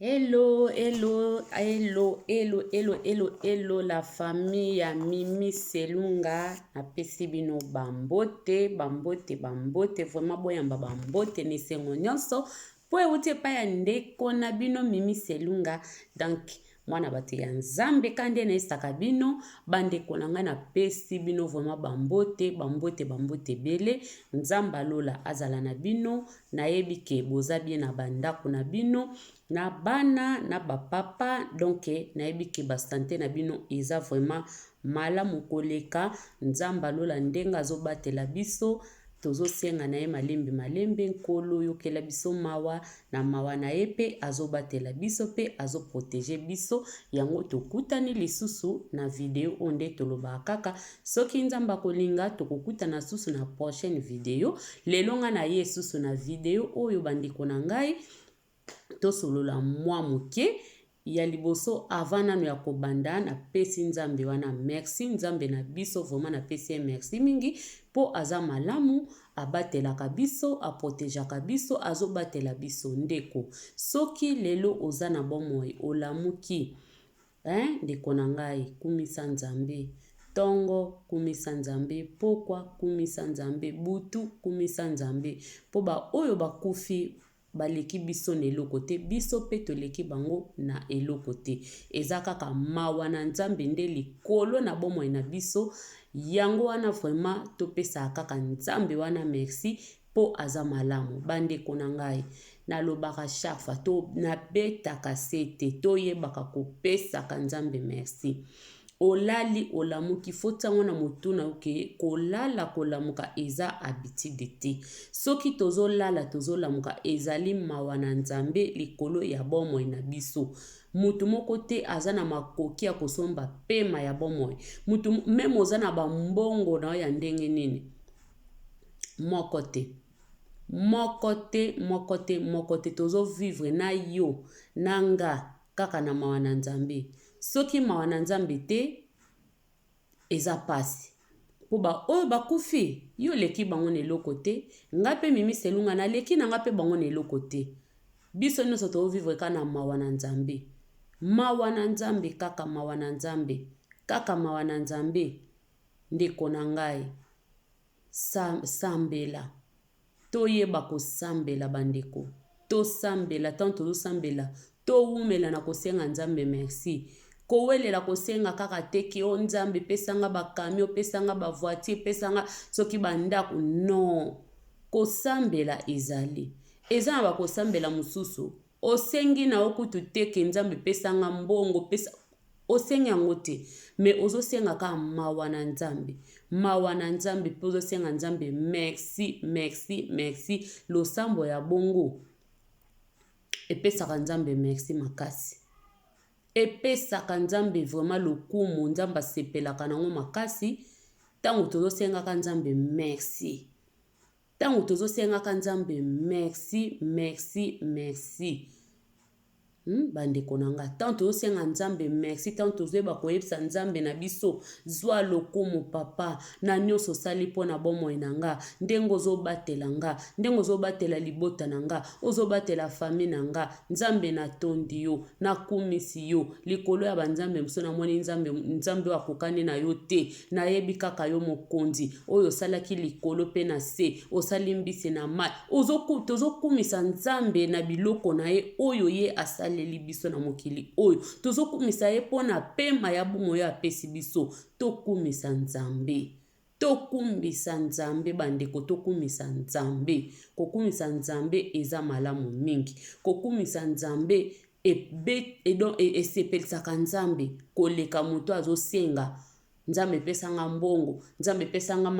Hello, hello, hello, hello, hello, hello, hello, la famille ya Mimi Selunga. Napesi bino bambote, bambote, bambote, vraiment boyamba bambote nesengo nyonso. Po euti epai ya ndeko na bino Mimi Selunga. Donc, mwana bato ya nzambe kande naesaka bino, bandeko na ngai napesi bino vraiment bambote, bambote, bambote bele. Nzamba lola azala na bino, nayebi ke boza bien na bandako na bino. Na bana na bapapa donc nayebi ke basante na bino eza vraiment malamu koleka. Nzamba lola ndenge azobatela biso tozosenga na ye malembe malembe. Nkolo yokela biso mawa na mawa na ye pe azobatela biso pe azoprotege biso. Yango tokutani lisusu na video onde tolobaka kaka soki nzamba kolinga tokokutana susu na prochaine video. Lelonga na ye susu na video oyo bandeko na ngai tosolola mwa moke ya liboso avant nano ya kobanda na pesi nzambe wana merci. Nzambe na biso vraiment na pesi merci mingi po aza malamu, abatelaka biso, aprotegeaka biso, azobatela biso. Ndeko soki lelo oza na bomoi olamuki ndeko na ngai kumisa nzambe, tongo kumisa nzambe, pokwa kumisa nzambe, butu kumisa nzambe po ba oyo bakufi baleki biso na eloko te, biso pe toleki bango na eloko te. Eza kaka mawa na nzambe nde likolo na bomoi na biso. Yango wana vraiment topesa kaka nzambe wana merci po aza malamu. Bandeko na ngai nalobaka chaque fois to nabetaka sete toyebaka kopesaka nzambe merci. Olali olamuki fotango na motuna oke kolala kolamuka eza habitude te. Soki tozolala tozolamuka ezali mawa na nzambe likolo ya bomoi na biso. Mutu moko te aza na makoki ya kosomba pema ya bomoi. Mutu meme oza na bambongo na ya ndenge nini. Moko te. Moko te, moko te, moko te. Tozo vivre na yo na nga kaka na mawa na nzambe. Soki mawa na nzambe te eza pasi. Po ba oyo bakufi yo leki bango na eloko te. Nga pe Mimi Selunga na leki na nga pe bango na eloko te. Biso nyonso to vivre ka na mawa na nzambe. Mawa na nzambe kaka mawa na nzambe. Kaka mawa na nzambe. Ndeko na ngai sambela. Toyeba kosambela bandeko. To sambela tanto to sambela. To umela na kosenga nzambe merci. Kowelela kosenga kaka teki o nzambe pesanga ba camion, pesanga ba voiture, pesanga soki bandako. Non. Kosambela ezali. Eza na ba kosambela mususu. Osengi na okutu teke nzambe pesanga mbongo, pesa osenga yango te. Me ozo senga ka mawa na nzambe. Mawa na nzambe pe ozo senga nzambe merci, merci, merci. Losambo ya bongo epesaka nzambe merci makasi. Epesaka nzambe vraiment lokumu, nzamba sepelaka nango makasi. Tango tozo senga ka nzambe merci. Tango tozo senga ka nzambe merci, merci, merci. Bandeko na nga tanto tosenga nzambe merci, tanto tozeba koyebisa nzambe na biso zwa lokumu papa na nyonso sali pona bomoi na nga, ndenge ozobatela nga, ndenge ozobatela libota na nga, ozobatela famille na nga. Nzambe na tondi yo, na kumisi yo likolo ya banzambe mso na moni nzambe akokani na yo te. Nayebi kaka yo mokonzi oyo salaki likolo pe na se, osali mbisi na mai. Tozokumisa nzambe na biloko na ye oyo ye asali libiso na mokili oyo. Tozokumisa ye pona pema ya bumo ya apesi biso. Tokumisa nzambe. Tokumisa nzambe bandeko, tokumisa nzambe. Kokumisa nzambe eza malamu mingi. Kokumisa nzambe esepelisaka nzambe koleka muto azosenga. Nzambe pesanga mbongo, nzambe pesanga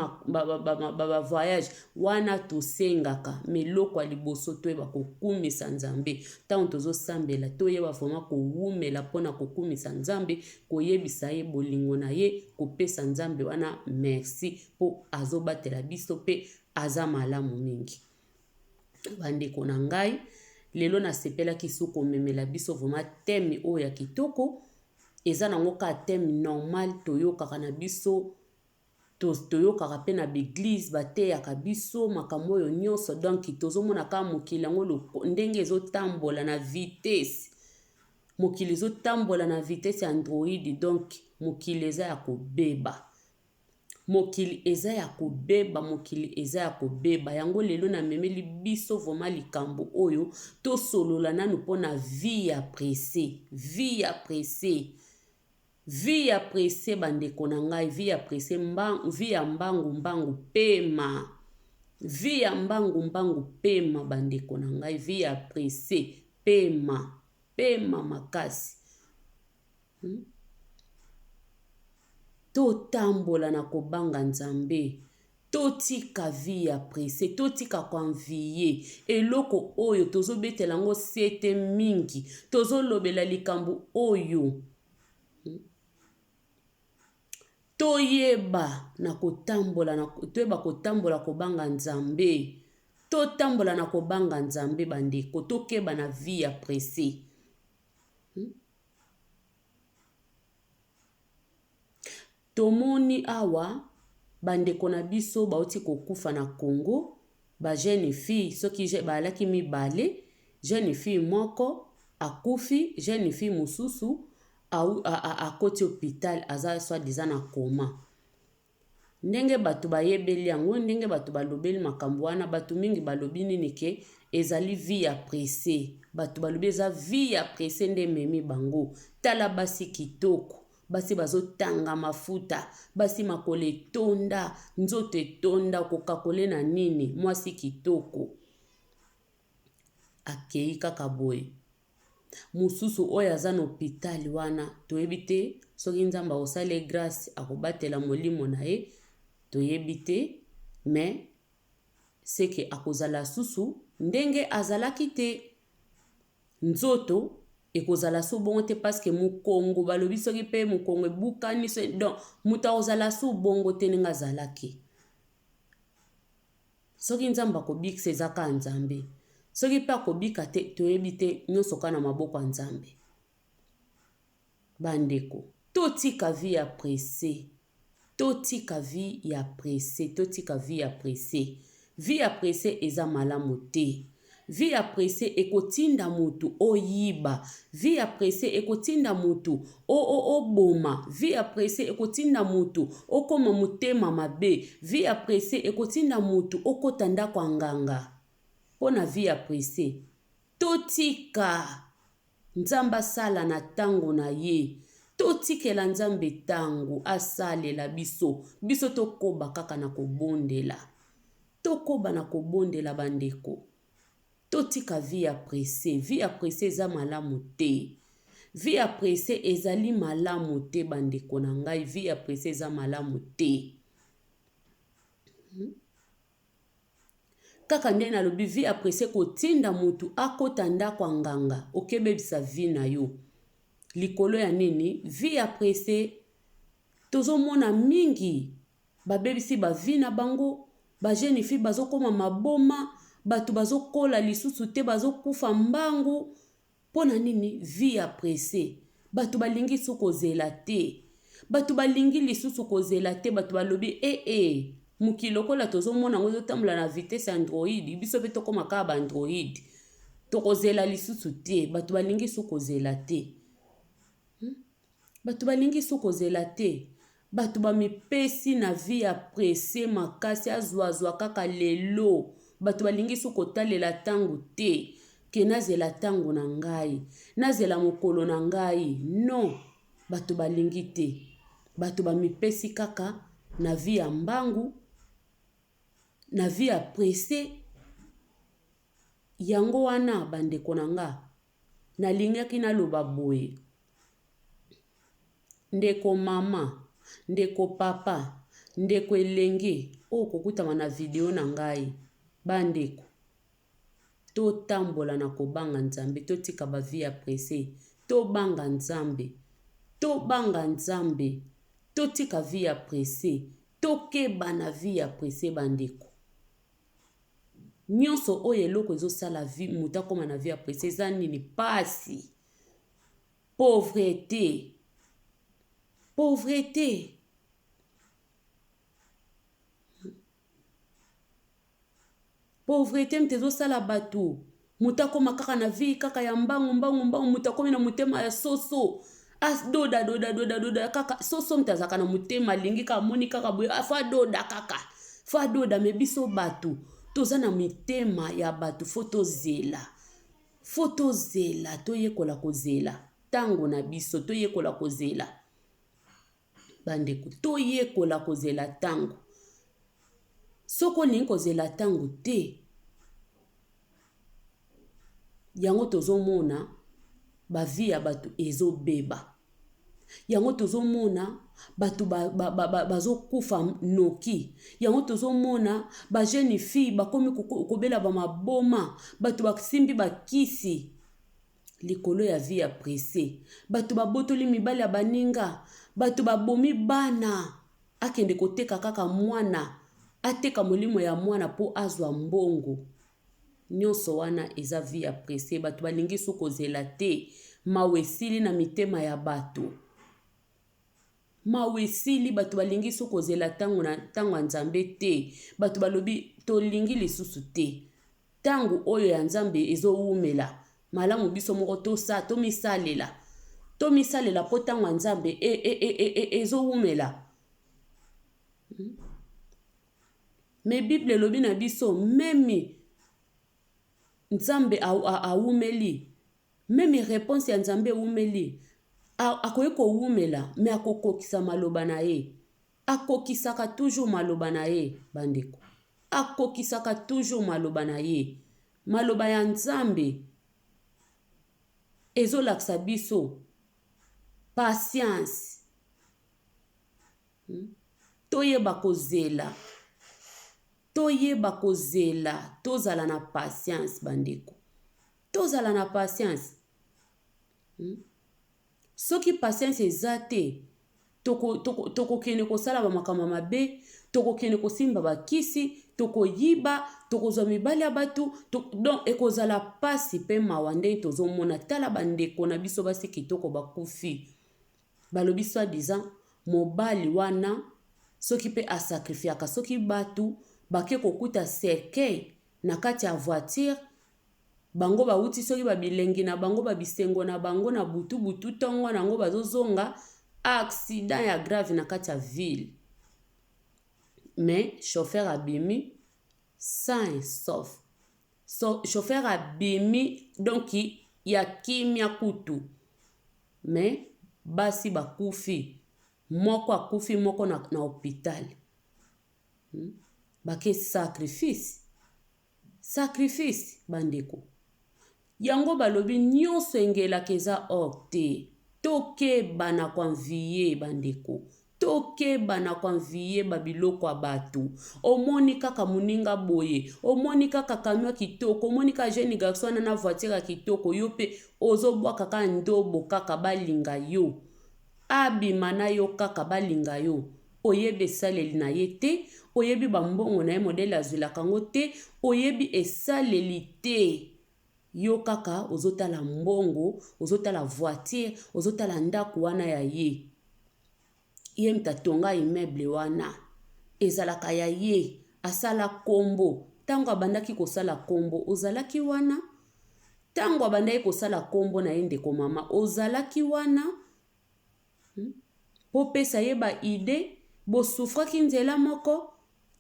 ba voyage wana tosengaka. Meloko liboso toyeba kokumisa nzambe. Tango tozo sambela toyeba vraiment kowumela pona kokumisa nzambe, koyebisa ye bolingo na ye, kopesa nzambe wana merci po azobatela biso pe aza malamu mingi. Bandeko na ngai lelo nasepelaki suko memela biso vraiment teme oyo ya kitoko. Eza nango ka teme normal toyokaka na biso, toyokaka pe na beglise bateyaka biso makambo oyo nyonso. Donc tozomona ka mokili yango ndenge ezotambola na vitesse. mokili ezotambola na vitesse ya android, donc mokili eza ya kobeba. Mokili eza ya kobeba, mokili eza ya kobeba. Yango lelo na memeli biso vraiment likambo oyo tosolola nanu mpona vie ya presse. Vie ya presse. Vie ya presse bandeko na ngai, vie ya presse, vie ya mbangu mbangu pema. Vie ya mbangu mbangu pema bandeko na ngai, vie ya presse pema. Pema makasi. Totambola na kobanga nzambe. Totika vie ya presse, totika konvie. Eloko oyo tozobetela ngo sete mingi. Tozolobela likambo oyo. Toyeba na kotambola kobanga nzambe. Totambola na kobanga nzambe bandeko. Tokeba na vie ya presse. Tomoni awa bandeko na biso bauti kokufa na Congo. Ba jeune fille soki balaki mibale, jeune fille moko akufi, jeune fille mususu akoti hôpital aza soi-disant na koma. Ndenge batu bayebeli yango, ndenge batu balobeli makambo wana, batu mingi balobi nini ke ezali vie ya presse. Batu balobi eza vie ya presse nde memi bango. Tala basi kitoko. Basi bazotanga mafuta, basi makole tonda, nzoto tonda, kokakole na nini, mwasi kitoko. Akei kaka boye. Mususu oyo aza na hôpital wana, toyebi te, soki nzamba osale grâce akobatela molimo na ye, toyebi te, mais seke akozala susu, ndenge azalaki te, nzoto ekozala so bongo te parce que mukongo balobi soki pe mukongo ebukani so donc muta ozala so bongo te ninga zalaki. Soki nzamba kobikisa ezaka nzambe. Soki pe akobika te toyebi te nyonso kana maboko ya nzambe. Bandeko, totika vie ya presse. Totika vie ya presse, totika vie ya presse. Vie ya presse eza malamu te. Vie ya presse ekotinda mutu oyiba. Vie ya presse ekotinda mutu oboma. Vie ya presse ekotinda mutu okoma mutema mabe. Vie ya presse ekotinda mutu okota ndako ya nganga. Pona vie ya presse. Totika nzamba sala na tango na ye. Totikela nzambe tango asalela biso. Biso tokoba kaka na kobondela. Tokoba na kobondela bandeko. Totika vie ya presse. Vie ya presse eza malamu te. Vie ya presse ezali malamu te bandeko na ngai. Vie ya presse eza malamu te. Kaka nde nalobi vie ya presse kotinda mutu akota ndako ya nganga. Okebebisa vie na yo. Likolo ya nini? Vie ya presse tozomona mingi. Babebisi ba vie na bango. Ba jeune fille bazokoma maboma. Batu bazokola lisusu te bazokufa mbangu. Pona nini? Vie ya presse. Batu balingi su kozela te. Batu balingi lisusu kozela te. Batu balobi mukilokola tozomona ngo zotambola na vitesse android. Biso pe tokoma kaka ba android. Tokozela lisusu te. Batu balingi su kozela te. Batu balingi su kozela te. Batu bamipesi na vie ya presse makasi azwazwa kaka lelo. Batu balingi su kotalela tango te. Ke nazela tango na ngai. Nazela mokolo na ngai. Non. Batu balingi te. Batu bamipesi kaka na vie ya mbangu. Na vie ya presse. Yango wana bandeko na nga. Nalingaki naloba boye. Ndeko mama. Ndeko papa. Ndeko elenge. Kokutama na video na ngai. Bandeko. Totambola na kobanga nzambe. Totika ba vie ya presse. Tobanga nzambe. Tobanga nzambe. Totika vie ya presse. Tokeba na vie ya presse bandeko. Nyonso oyo eloko ezosala vie muta koma na vie ya presse eza nini? Pasi. Pauvreté. Pauvreté. Pauvreté mtezosala batu mutakoma kaka na vi kaka ya mbangu mutakomi na mutema ya soso as doda kaka soso mtazaka na mutema lingi ka moni kaka boye fa doda kaka fa doda me biso batu toza na mitema ya batu fotozela toyekola kozela tango na biso toyekola kozela bandeko toyekola kozela tango soko ni kozela tango te yango tozomona bavi ya batu ezobeba yango tozomona batu bazokufa noki yango tozomona ba jeune fille bakomi kobela ba maboma batu basimbi bakisi likolo ya vie ya pressé batu babotoli mibali ya baninga batu babomi bana akende koteka kaka mwana ateka molimo ya mwana po azwa mbongo nyonso wana eza vie ya pressé batu balingi sokozela te mawesili na mitema ya batu mawesili batu balingi sokozela tango na tango ya nzambe te batu balobi tolingi lisusu te tango oyo ya nzambe ezowumela malamu biso moko tomisalela po tango ya nzambe ezowumela me bible elobi na biso memi nzambe awumeli memi réponse ya nzambe ewumeli akoki kowumela me akokokisa maloba na ye akokisaka toujours maloba na ye bandeko akokisaka toujours maloba na ye maloba ya nzambe ezolakisa biso patience toyeba kozela tozala na patience bandeko tozala na patience soki patience eza te tokokende kosala bamakambo mabe tokokende kosimba bakisi tokoyiba tokozwa mibali ya batu donc ekozala pasi mpe mawa ndenge tozomona tala bandeko na biso basi kitoko bakufi balobi soi-disant mobali wana soki mpe asakrifiaka soki batu bake kokuta cercueil na kati ya voiture bango bauti soki babilengi na bango babisengo na bango na butu tongo nango bazozonga accident ya grave na kati ya ville mais chauffeur abimi sain et sauf chauffeur abimi donc ya kimia kutu mais basi bakufi moko akufi moko na hôpital bake sacrifice bandeko yango balobi nyonso engelaka eza or te tokeba na konvie bandeko tokeba na konvie babiloko ya batu omoni kaka muninga boye omoni kaka kamio kitoko omoni kaka jeune garçon na voiture ya kitoko yo pe ozobwaka kaka ndobo kaka balinga yo abima na yo kaka balinga yo oyebi esaleli na ye te oyebi bambongo na ye modele azwelaka ngo te oyebi esaleli te yo kaka ozotala mbongo ozotala voiture ozotala ndako wana ya ye ye mtatonga immeuble wana ezalaka ya ye asala kombo tango abandaki kosala kombo ozalaki wana tango abandaki kosala kombo na ye ndeko mama ozalaki wana po pesa ye ba ide bosufraki nzela moko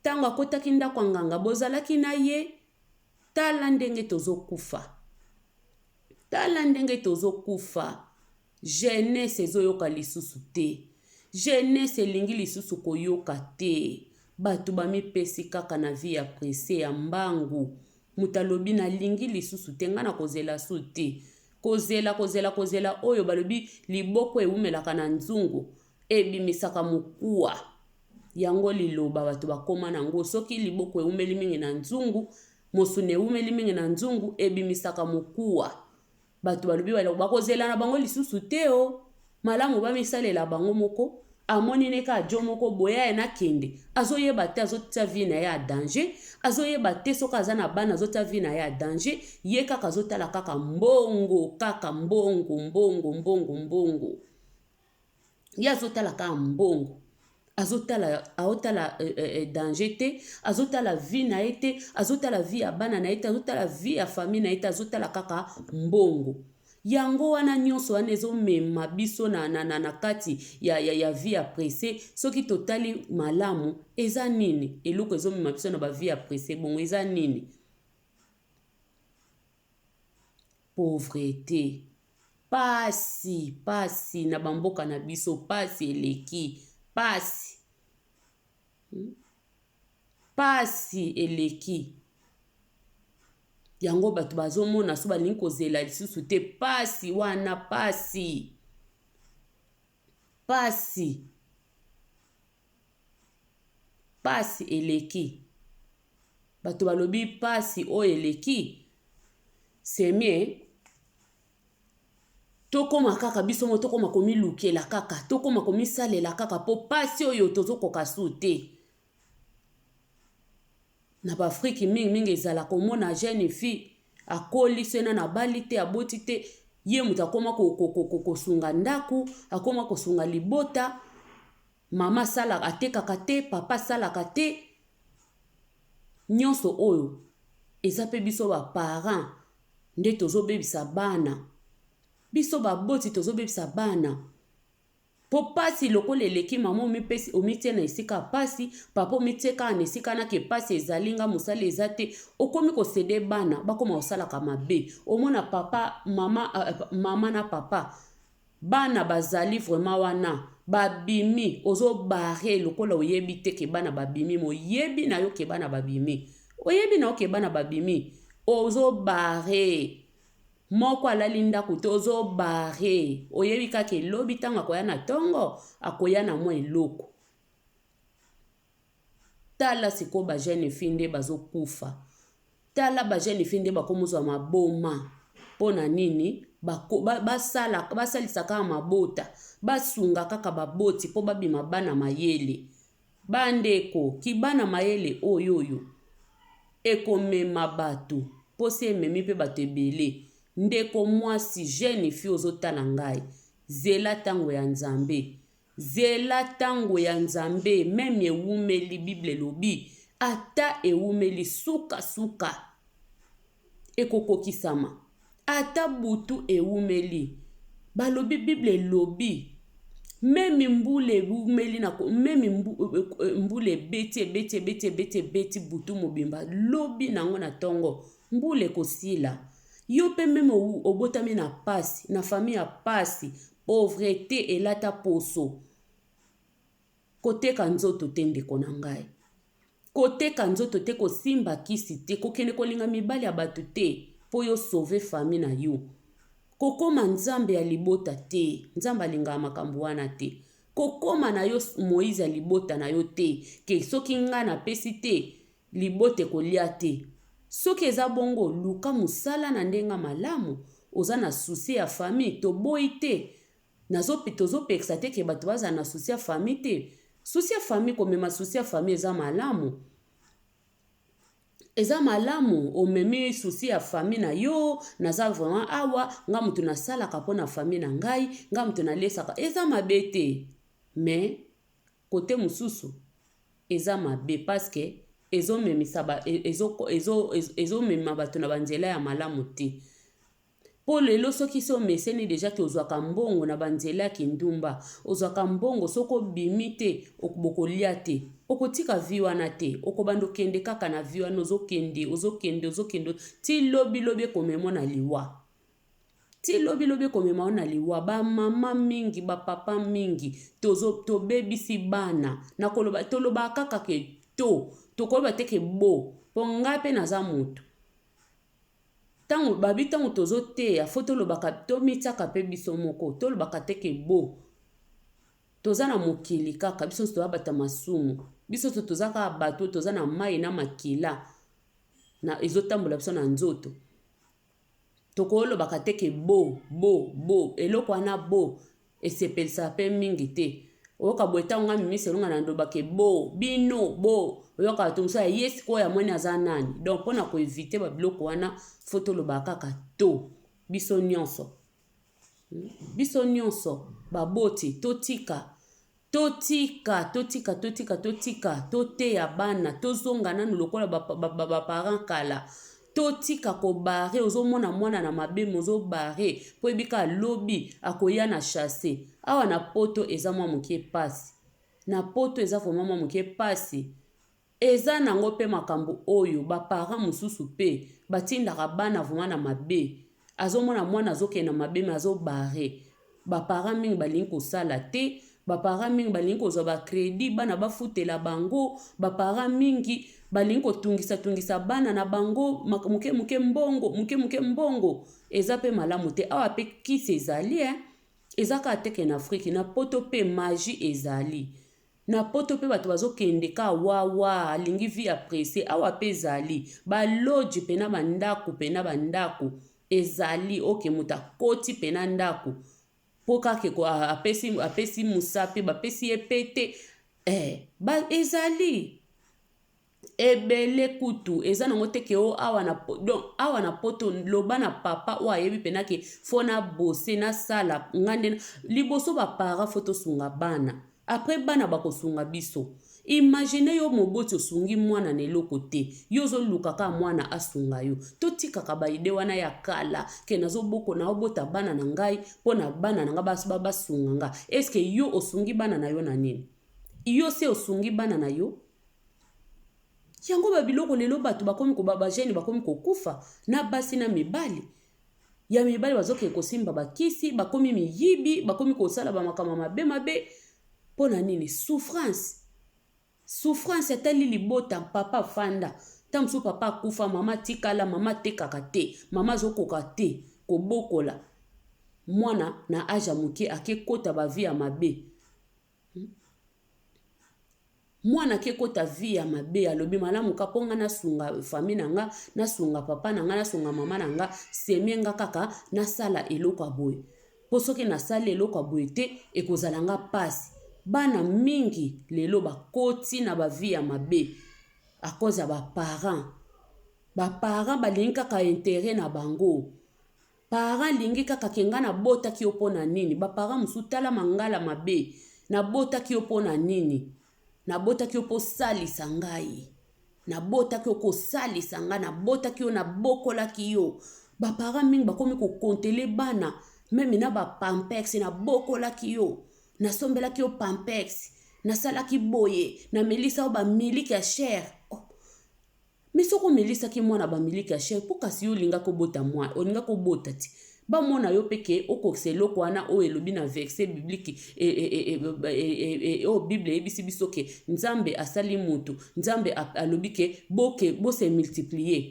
tango akotaki ndako nganga bozalaki na ye tala ndenge tozokufa jeunesse ezoyoka lisusu te jeunesse elingi lisusu koyoka te batu bamipesi kaka na vie ya presse ya mbangu mutalobi nalingi lisusu te nga na kozela su te kozela oyo balobi liboko ewumelaka na nzungu ebimisaka mokuwa yango liloba batu bakoma nango soki liboko ewumeli mingi na nzungu mosune ewumeli mingi na nzungu ebimisaka mokuwa batu balobi bakozela na bango lisusu te o malamu bamisalela bango moko amoni neka ajo moko boya ya nakende azoyeba te azotia vie na ye ya danger azoyeba te soki aza na bana azotia vie na ye ya danger ye kaka azotala kaka mbongo kaka mbongo ye azotala kaka mbongo aotala danger te, azotala vie na ye te, azotala vie ya bana na ye te, azotala vie ya famille na ye te, azotala kaka mbongo. Yango wana nyonso wana ezomema biso na kati ya vie ya presse. Soki totali malamu eza nini eloko ezomema biso na ba vie ya presse bongo eza nini? Pauvreté, pasi na bamboka na biso, pasi eleki, pasi eleki. Yango bato bazomona so balingi kozela lisusu te, pasi wana, pasi eleki. Bato balobi pasi o eleki, semie tokoma kaka biso mo tokoma komilukela kaka, tokoma komisalela kaka po pasi oyo tozokoka su te. Na bafriki mingi ezala komona jeune fille akoli sena na bali te, aboti te, ye mutu akoma kosunga ndaku, akoma kosunga libota, mama sala atekaka te, papa salaka te. Nyonso oyo eza pe biso ba parents nde tozobebisa bana, biso baboti tozobebisa bana. Po pasi lokola eleki mama omitie na esika pasi, papa omitie kaka na esika nake pasi ezali nga mosala eza te, okomi kosede bana bakoma kosalaka mabe. Omona papa mama na papa bana bazali vraiment wana babimi, ozobare lokola oyebi te ke bana babimi, moyebi na yo ke bana babimi, oyebi na yo ke bana babimi, ozobare. Moko alali ndako te ozobare, oyebi kaka elobi ntango akoya na tongo akoya na mwa eloko. Tala siko ba jeune fille nde bazokufa, tala ba jeune fille nde bakomozwa maboma. Pona nini? Basalisa kaka mabota, basunga kaka baboti po babima bana mayele. Bandeko kibana mayele oyoyo ekomema bato, posi ememi pe bato ebele. Ndeko mwasi jeune fille ozotala ngai, zela tango ya Nzambe, zela tango ya Nzambe. Meme ewumeli Bible lobi, ata ewumeli suka ekokokisama, ata butu ewumeli. Balobi Bible lobi, meme mbule ewumeli nako, meme mbule beti butu mobimba lobi nango na tongo, mbule kosila. Yo pe meme obotami na pasi, na famille ya pasi, pauvreté elata poso. Koteka nzoto te ndeko na ngai, koteka nzoto te, kosimba kisi te, kokende kolinga mibali ya bato te po yo sauver famille na yo. Kokoma Nzambe ya libota te, Nzambe alinga makambo wana te. Kokoma na yo Moïse ya libota na yo te, ke soki nga na pesi te libote kolia te. Soki eza bongo luka musala na ndenga malamu, oza na souci ya famille, toboyi te. Tozopekisa te ke bato baza na souci ya famille te. Souci ya famille komema souci ya famille eza malamu. Eza malamu omemi souci ya famille na yo, naza vraiment awa, nga mutu nasalaka po na famille na ngai, nga mutu nalesaka, eza mabe te. Mais kote mususu eza mabe parce que ezomema bato na banzela ya malamu te. Po lelo soki so meseni deja ke ozwaka mbongo na banzela ya kindumba, ozwaka mbongo soko bimi te, okobokolia te, okotika vi wana te, okobando kende kaka na vi wana ozokende, ti lobi komemo na liwa. Ti lobi komemo na liwa. Ba mama mingi, ba papa mingi, tobebisi bana, na koloba toloba kaka ke tokoloba teke bo, po ngai pe naza mutu. Tango babi tango tozoteya, fo tolobaka tomitiaka pe biso moko, tolobaka teke bo. Toza na mokili kaka, biso toza bata masumu, biso toza kaka bato, toza na mai na makila, na ezotambola biso na nzoto. Tokolobaka teke bo, eloko wana bo, esepelisa pe mingi te. Oyoka bweta nga mimiselunga na ndobake bo, bino bo, oyoka tumusa yes ko ya mwene aza nani. Donc pona ko eviter ba biloko wana foto lobaka kaka to. Biso nyonso baboti totika totika toteya bana tozonga nanu lokola baparent kala totika kobare ozomona mwana na mabeme ozobare po ebika lobi akoya na chasse awa na poto eza mwa moke pasi na poto eza vraiment mwa moke pasi eza nango mpe makambo oyo baparent mosusu mpe batindaka bana vraiment na mabe azomona mwana azokende na mabeme azobare baparent mingi balingi kosala te baparent mingi balingi kozwa bakredi bana bafutela bango baparent mingi balingi kotungisa bana na bango muke mbongo eza mpe malamu te awa mpe kisi ezali eza kaka teke na afrike na poto mpe magie ezali na poto mpe bato bazokende ka wawa alingi vi apresse awa mpe ezali baloji mpe na bandako ezali oke moto akoti mpe na ndako po kaka apesi musape bapesi ye pete ezali ebele kutu eza nango teke o awa na poto loba na papa o ayebi penake fo na bose na sala ngande liboso bapara fo tosunga bana apres bana bakosunga biso imagine yo moboti osungi mwana na eloko te yo ozoluka ka mwana asunga yo totikaka baide wana ya kala ke nazoboko na obota bana na ngai mpo na bana na ngai basunga nga eske yo osungi bana na yo na nini yo se osungi bana na yo yango babiloko lelo bato bakomi bajeni bakomi kokufa na basi na mibali ya mibali bazoke kosimba bakisi bakomi miyibi bakomi kosala bamakama mabe mpo na nini souffrance atali libota papa fanda ta mosusu papa akufa mama tikala mama tekaka te mama azokoka te kobokola mwana na aja moke akekota bavi ya mabe mwana akekota vi ya mabe alobi malamu ka mpo nga nasunga fami na nga nasunga papa na nga nasunga mama na nga semie nga kaka nasala eloko ya boye mpo soki nasala eloko ya boye te ekozala nga pasi bana mingi lelo bakoti na bavi ya mabe a cause ya baparent balingi kaka intérêt na bango parent lingi kaka kenga na botaki yo mpo na nini baparent mosusu tala mangala mabe nabotaki yo mpo na nini nabotaki yo mpo salisa ngai nabotaki yo kosalisa ngai nabotaki yo nabokolaki yo baparent mingi bakomi kokontele bana meme na bapampex nabokolaki yo nasombelaki yo pampex nasalaki boye namelisa yo bamiliki ya chere me soko omelisaki mwana bamiliki ya chere mpo kasi yo olinga kobota mwana olinga kobota ti bamona yo peke okokisa eloko wana oyo elobi na verse biblike oyo bible eyebisi biso ke nzambe asali mutu nzambe alobi ke bose multiplier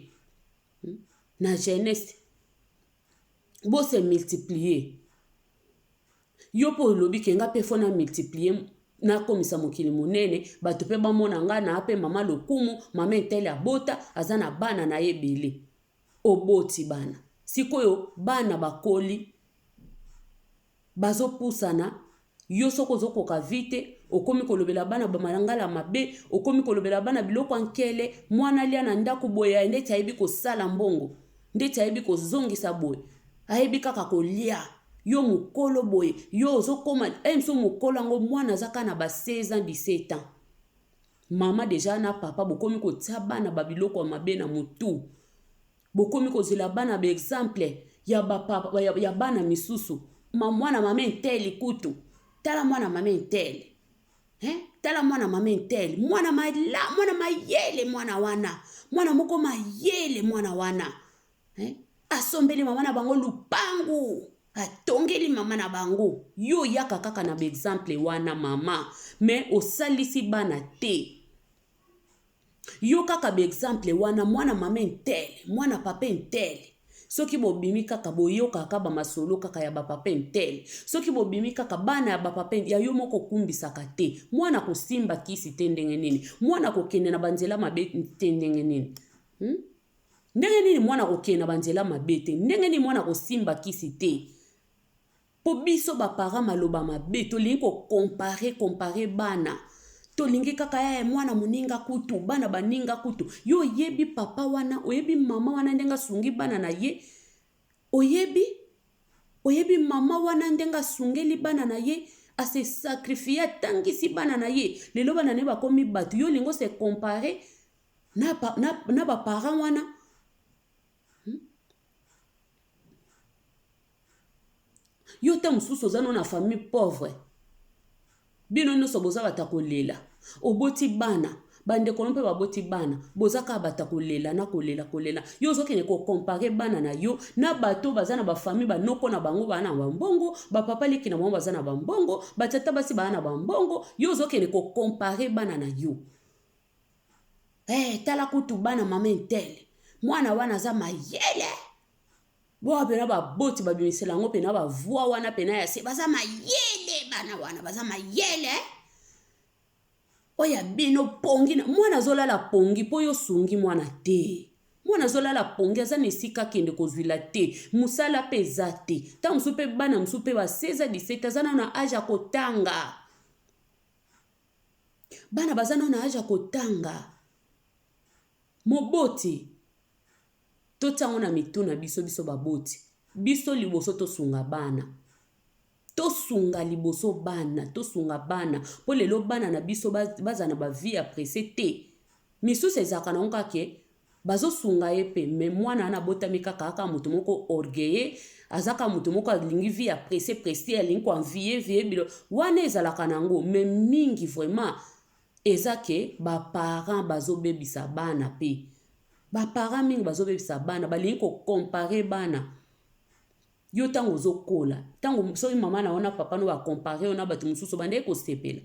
na Genèse bose multiplier yo po olobi ke nga pe fo na multiplier nakomisa mokili monene bato mpe bamona nga na mpe mama lokumu mama etele abota aza na bana na ye ebele oboti bana sikoyo bana bakoli bazopusana yo soko ozokoka vite okomi kolobela bana bamalangala mabe okomi kolobela bana biloko ankele mwana lia na ndako boye ndeti ayebi kosala mbongo ndeti ayebi kozongisa boye ayebi kaka kolia yo mukolo boye yo ozokoma emso mukolo ngo mwana zaka na ba 16 ans 17 ans mama deja na papa bokomi kotia bana babiloko mabe na mutu bokomi kozela bana ba exemple ya papa ya bana misusu mwana mama enteli kutu tala mwana mama enteli tala mwana mama enteli mwana mayele mwana wana mwana moko mayele mwana wana asombeli mama na bango lupangu atongeli mama na bango yo yaka kaka na exemple wana mama me osalisi bana te yo kaka be exemple wana mwana mama entele mwana papa entele soki bobimi kaka boyoka kaka ba masolo kaka ya ba papa entele soki bobimi kaka bana ya ba papa ya yo moko kumbisaka te mwana kosimba kisi te ndenge nini mwana kokende na banzela mabe te ndenge nini ndenge nini mwana kokende na banzela mabe te ndenge nini mwana kosimba kisi te po biso bapara maloba mabe tolingi comparer bana tolingi kaka ya mwana muninga kutu bana baninga kutu yo yebi papa wana oyebi mama wana ndenga sungi bana na ye oyebi mama wana ndenga sungeli bana na ye se sacrifier atangisi bana na ye lelo bana ne bakomi bato yo lingo se comparer na ba parents wana yo ta mususu oza no na famille pauvre bino nyonso boza bata kolela oboti bana bandeko mpe baboti bana bozaka bata kolela na kolela yo ozokende kokompare bana na yo na bato baza na bafamille banoko na bango bana na bambongo bapapa leki na bango baza na bambongo batata basi bana na bambongo yo ozokende kokompare bana na yo tala kutu bana mama intele mwana wana aza mayele bo pena baboti babimisela yango pena bavoi wana pena ya se baza mayele bana wana baza mayele oya bino pongi mwana zolala pongi po yo sungi mwana te mwana zolala pongi aza na esika kende kozwila te musala pe eza te ta mosu mpe bana mosu mpe ba 16 17 aza na age ya kotanga bana baza na age ya kotanga moboti totango na mituna biso baboti biso liboso tosunga bana tosunga liboso bana tosunga bana po lelo bana na biso baza na ba vie apressé te misusu ezaka na nkake bazosunga ye pe me mwana na botami kaka aka mutu moko orgueilleux azaka mutu moko alingi vie apressé alingi ko envier bilo wana ezalaka nango me mingi vraiment ezake ba parents bazobebisa bana pe ba parents mingi bazobebisa bana balingi ko comparer bana yo tango ozokola tango soki mama na ona papa no ba comparer ona bato mususu bande ko sepela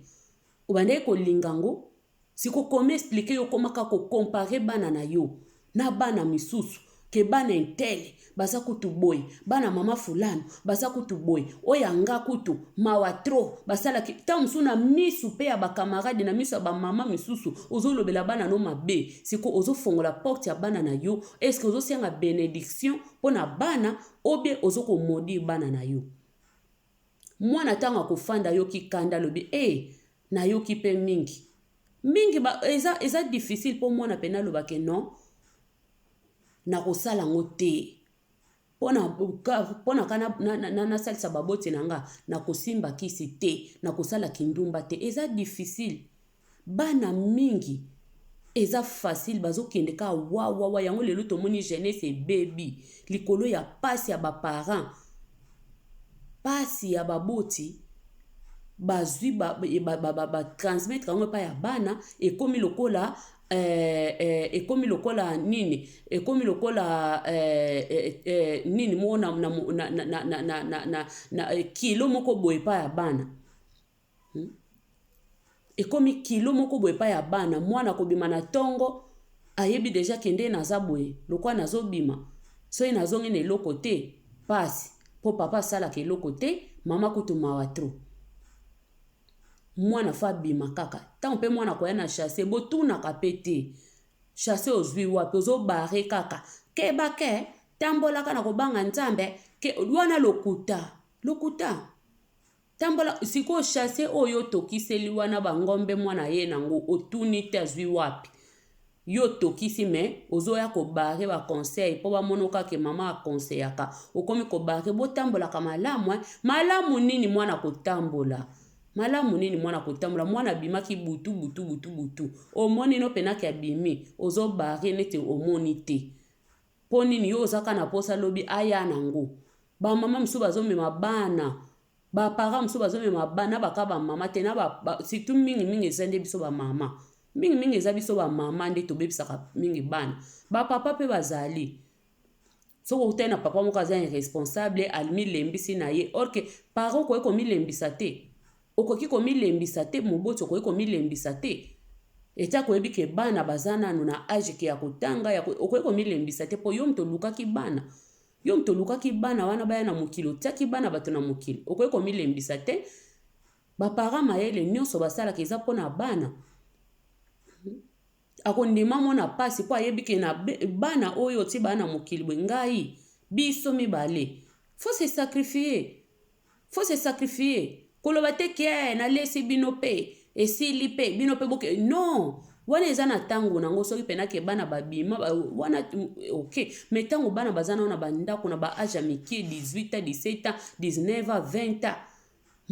obande ko lingango siko kome expliquer yo komaka ko comparer bana na yo na bana misusu ke bana intele baza kutu boy bana mama fulano baza kutu boy oyanga kutu mawa tro basala ki tango suna misu pe ya ba camarade na misu ba mama misusu ozolobela bana no mabe siko ozofongola porte ya bana na yo est-ce que ozosenga bénédiction pona bana obie ozoko modi bana na yo mwana tanga kofanda yo kikanda lobi na yo kipe mingi ba eza difficile po mwana pena lobake non na kosala ngo te pona kana na salisa baboti nanga na kosimba kisi te na kosala kindumba te eza difficile bana mingi eza facile bazokende ka wa yango lelo tomoni jeunesse baby likolo ya pasi ya ba parents pasi ya baboti bazwi ba transmettre yango pa ya bana ekomi lokola nini ekomi lokola nini mo na kilo moko boye pa ya bana ekomi kilo moko boye pa ya bana mwana kobima na tongo ayebi deja kende na za boye lokwa nazobima soki nazongi na eloko te pasi po papa asalaka eloko te mama kutu mawa tro mwana fa bima kaka tango mpe mwana koya na chasse botunaka pe te chasse ozwi wapi ozobare kaka kebake tambolaka na kobanga nzambe ke wana lokuta tambola siko chasse oyo tokiseli wana bangombe mwana ye nango otuni te azwi wapi yo tokisi me ozoya kobare ba conseil po bamonoka ke mama akonseyaka okomi kobare botambolaka malamu nini mwana kotambola malamu nini mwana kotambola mwana bimaki butu omoni no penaki abimi ozobare nete omoni te po nini yo ozaka na posa lobi aya nango ba mama msu bazomema bana ba parents msu bazomema bana baka ba mama te na surtout mingi ezande biso ba mama mingi eza biso ba mama nde tobebisaka mingi bana ba papa pe bazali soko utena papa moko aza irresponsable alimi lembisi na ye or que parents ko komilembisa te okoki komilembisa te moboti okoki komilembisa te eta koyebi ke bana baza nanu na age ke ya kotanga okoki komilembisa te po yo mto olukaki bana wana baya na mokili otiaki bana bato na mokili okoki komilembisa te baparents mayele nyonso basalaka eza mpona bana akondima mona pasi po ayebi ke na bana oyo ti bana mokili bwe ngai biso mibale faut se sacrifier koloba te ke na lesi bino pe esili pe bino pe boke non wana eza na tango nango soki pena ke bana babima wana ok mais tango bana bazana na bandako na ba age ya mike 18 17 19 20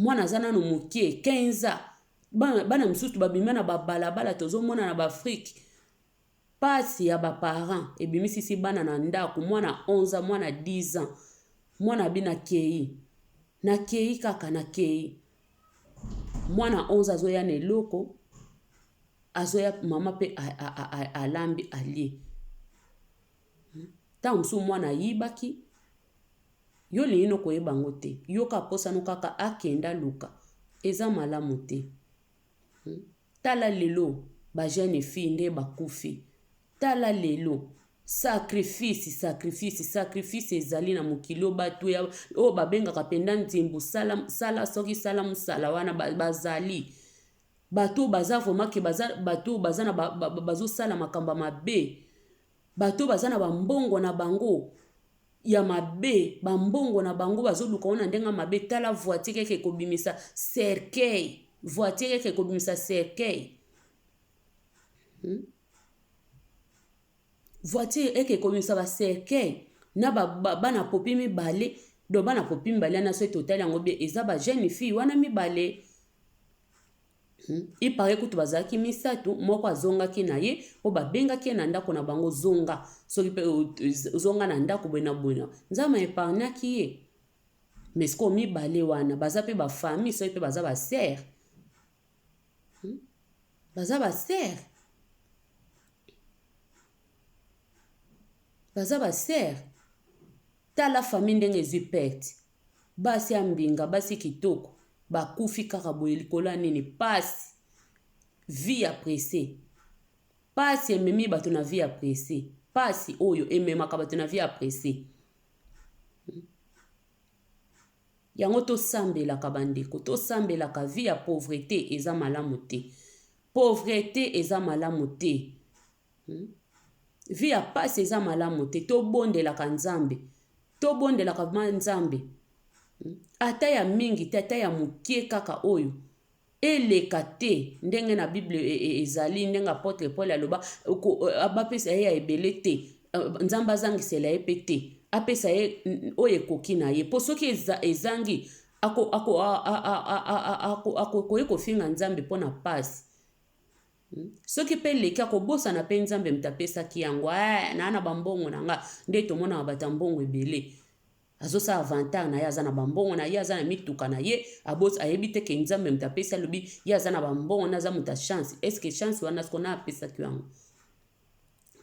mwana zana no mukie 15 bana msusu babima na babalabala tozomona na baafrike pasi ya baparent ebimisisi bana na ndako mwana 11 mwana 10 ans mwana bina kei na kei kaka na kei mwana 11 azoya na eloko azoya mama pe alambi alie ta msu mwana yibaki yo lino koyeba ngo te yo ka posano kaka akenda luka eza malamu te tala lelo ba jeune fille nde bakufi tala lelo sacrifice ezali na mokilo bato o babengaka penda nzimbu sala soki sala musala wana bazali bato baza vraiment ke bato baza na bazosala makambo mabe bato baza na bambongo na bango ya mabe bambongo na bango bazoluka ona ndenga mabe tala voiture ke kobimisa cercueil voiture ke kobimisa cercueil voiture eke komisa ba cercueil na bana popi mibale do bana popi mibale na so total yango be eza ba jeune fille wana mibale ipare kutu bazaki misatu moko azongaki na ye po babengaki na ndako na bango zonga soki pe zonga na ndako bwena nzama epargnaki ye mais ko mibale wana baza pe ba famille soki pe baza ba sœur baza ba sœur baza ba sœur tala famille ndenge ezwi perte basi ya mbinga basi kitoko bakufi kaka boye likolo nini pasi vie apressée pasi ememi bato na vie apressée pasi oyo ememaka bato na vie apressée yango tosambelaka bandeko tosambelaka vie ya pauvreté eza malamu te pauvreté eza malamu te vie ya pasi eza malamu te tobondelaka nzambe tobondelaka nzambe ata ya mingi te ata ya mokie kaka oyo eleka te ndenge na bible ezali ndenge apôtre Paul aloba bapesa ye ya ebele te nzambe azangisela ye pe te apesa ye oyo ekoki na ye mpo soki ezangi akokoki kofinga nzambe mpo na pasi soki pe leki akobosana pe nzambe moto apesaki yango na bambongo na nga nde tomonaka bato ya mbongo ebele azosala avantage na ye aza na bambongo na ye aza na mituka na ye ayebi te ke nzambe moto apesi alobi ye aza na bambongo na aza moto chance eske chance wana siko na apesaki yango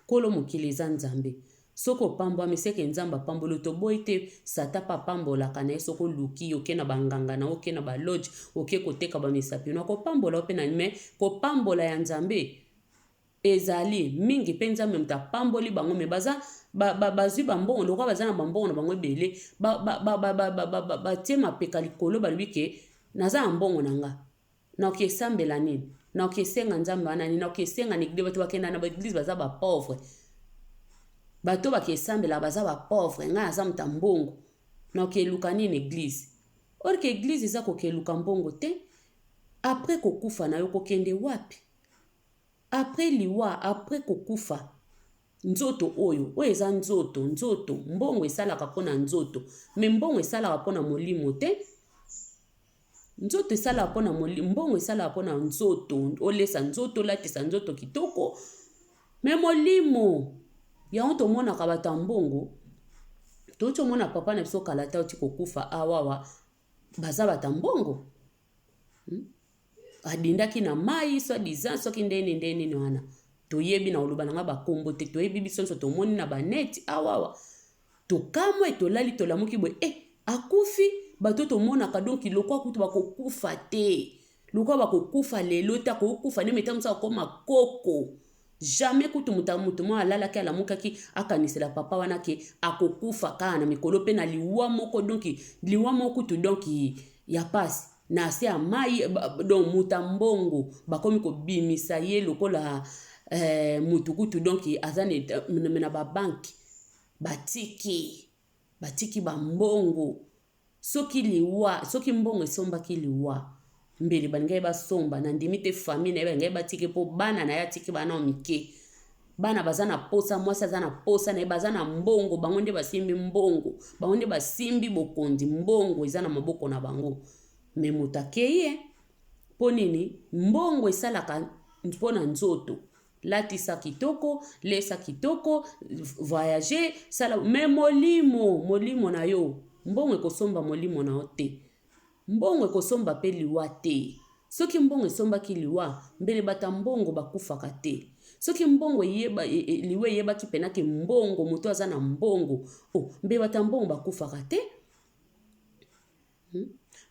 kolo mokili eza nzambe soko opambwami seke nzambe apamboli toboyi te sata pa apambolaka na ye soko oluki oke na banganga na oke na baloge oke koteka bamisapi na kopambola ope na me kopambola ya nzambe ezali mingi pe nzambe moto apamboli bango me baza bazwi bambongo lokwa baza na bambongo na bango ebele batie mapeka likolo balobi ke naza na mbongo na nga naoki esambela nini naoki esenga nzambe wana nini naoki esenga na eglise bato bakenda na baeglise baza bapauvre bato bakesambela baza bapauvre ngai aza moto mbongo naoki eluka nini eglise orke eglise eza kokeluka mbongo te apres kokufa na yo kokende wapi apres liwa apres kokufa nzoto oyo eza nzoto mbongo esalaka mpona nzoto me mbongo esalaka mpona molimo te nzoto esalaka mpona molimo mbongo esalaka mpona nzoto olesa nzoto olatisa nzoto kitoko me molimo yango tomonaka bato ya mbongo touti omona papa na biso kala ta oti kokufa awawa baza bato ya mbongo adindaki na mai soi-disant soki ndeni wana toyebi na oloba nanga bakombo te toyebi biso nyonso tomoni na baneti awawa tokamwa tolali tolamuki boye akufi bato tomonaka donc lokwa kutu bakokufa te lokwa bakokufa lelo te akokufa nde meta mosa akoma koko jamais kutu mutu mwa alalaki alamukaki akanisela papa wana ke akokufa kaka na mikolo pe na liwa moko donc liwa moko kutu donc ya pasi na se ya mai donc muta mbongo bakomi kobimisa ye lokola mutu kutu donc azane na babanki batiki bambongo soki liwa soki mbongo esombaki liwa mbeli balingai basomba na ndimi te famille na ye balingai batiki po bana na ye atiki bana mike bana baza na posa mwasi aza na posa na ye baza na mbongo bango nde basimbi mbongo bango nde basimbi bokondi mbongo eza na maboko na bango me moto akei mpo nini mbongo esalaka mpona nzoto latisa kitoko lesa kitoko voyager sala me molimo na yo mbongo ekosomba molimo na yo te mbongo ekosomba mpe liwa te soki mbongo esombaki liwa mbele bata mbongo bakufaka te soki mbongo liwa eyebaki penake mbongo moto aza na mbongo mbele bata mbongo bakufaka te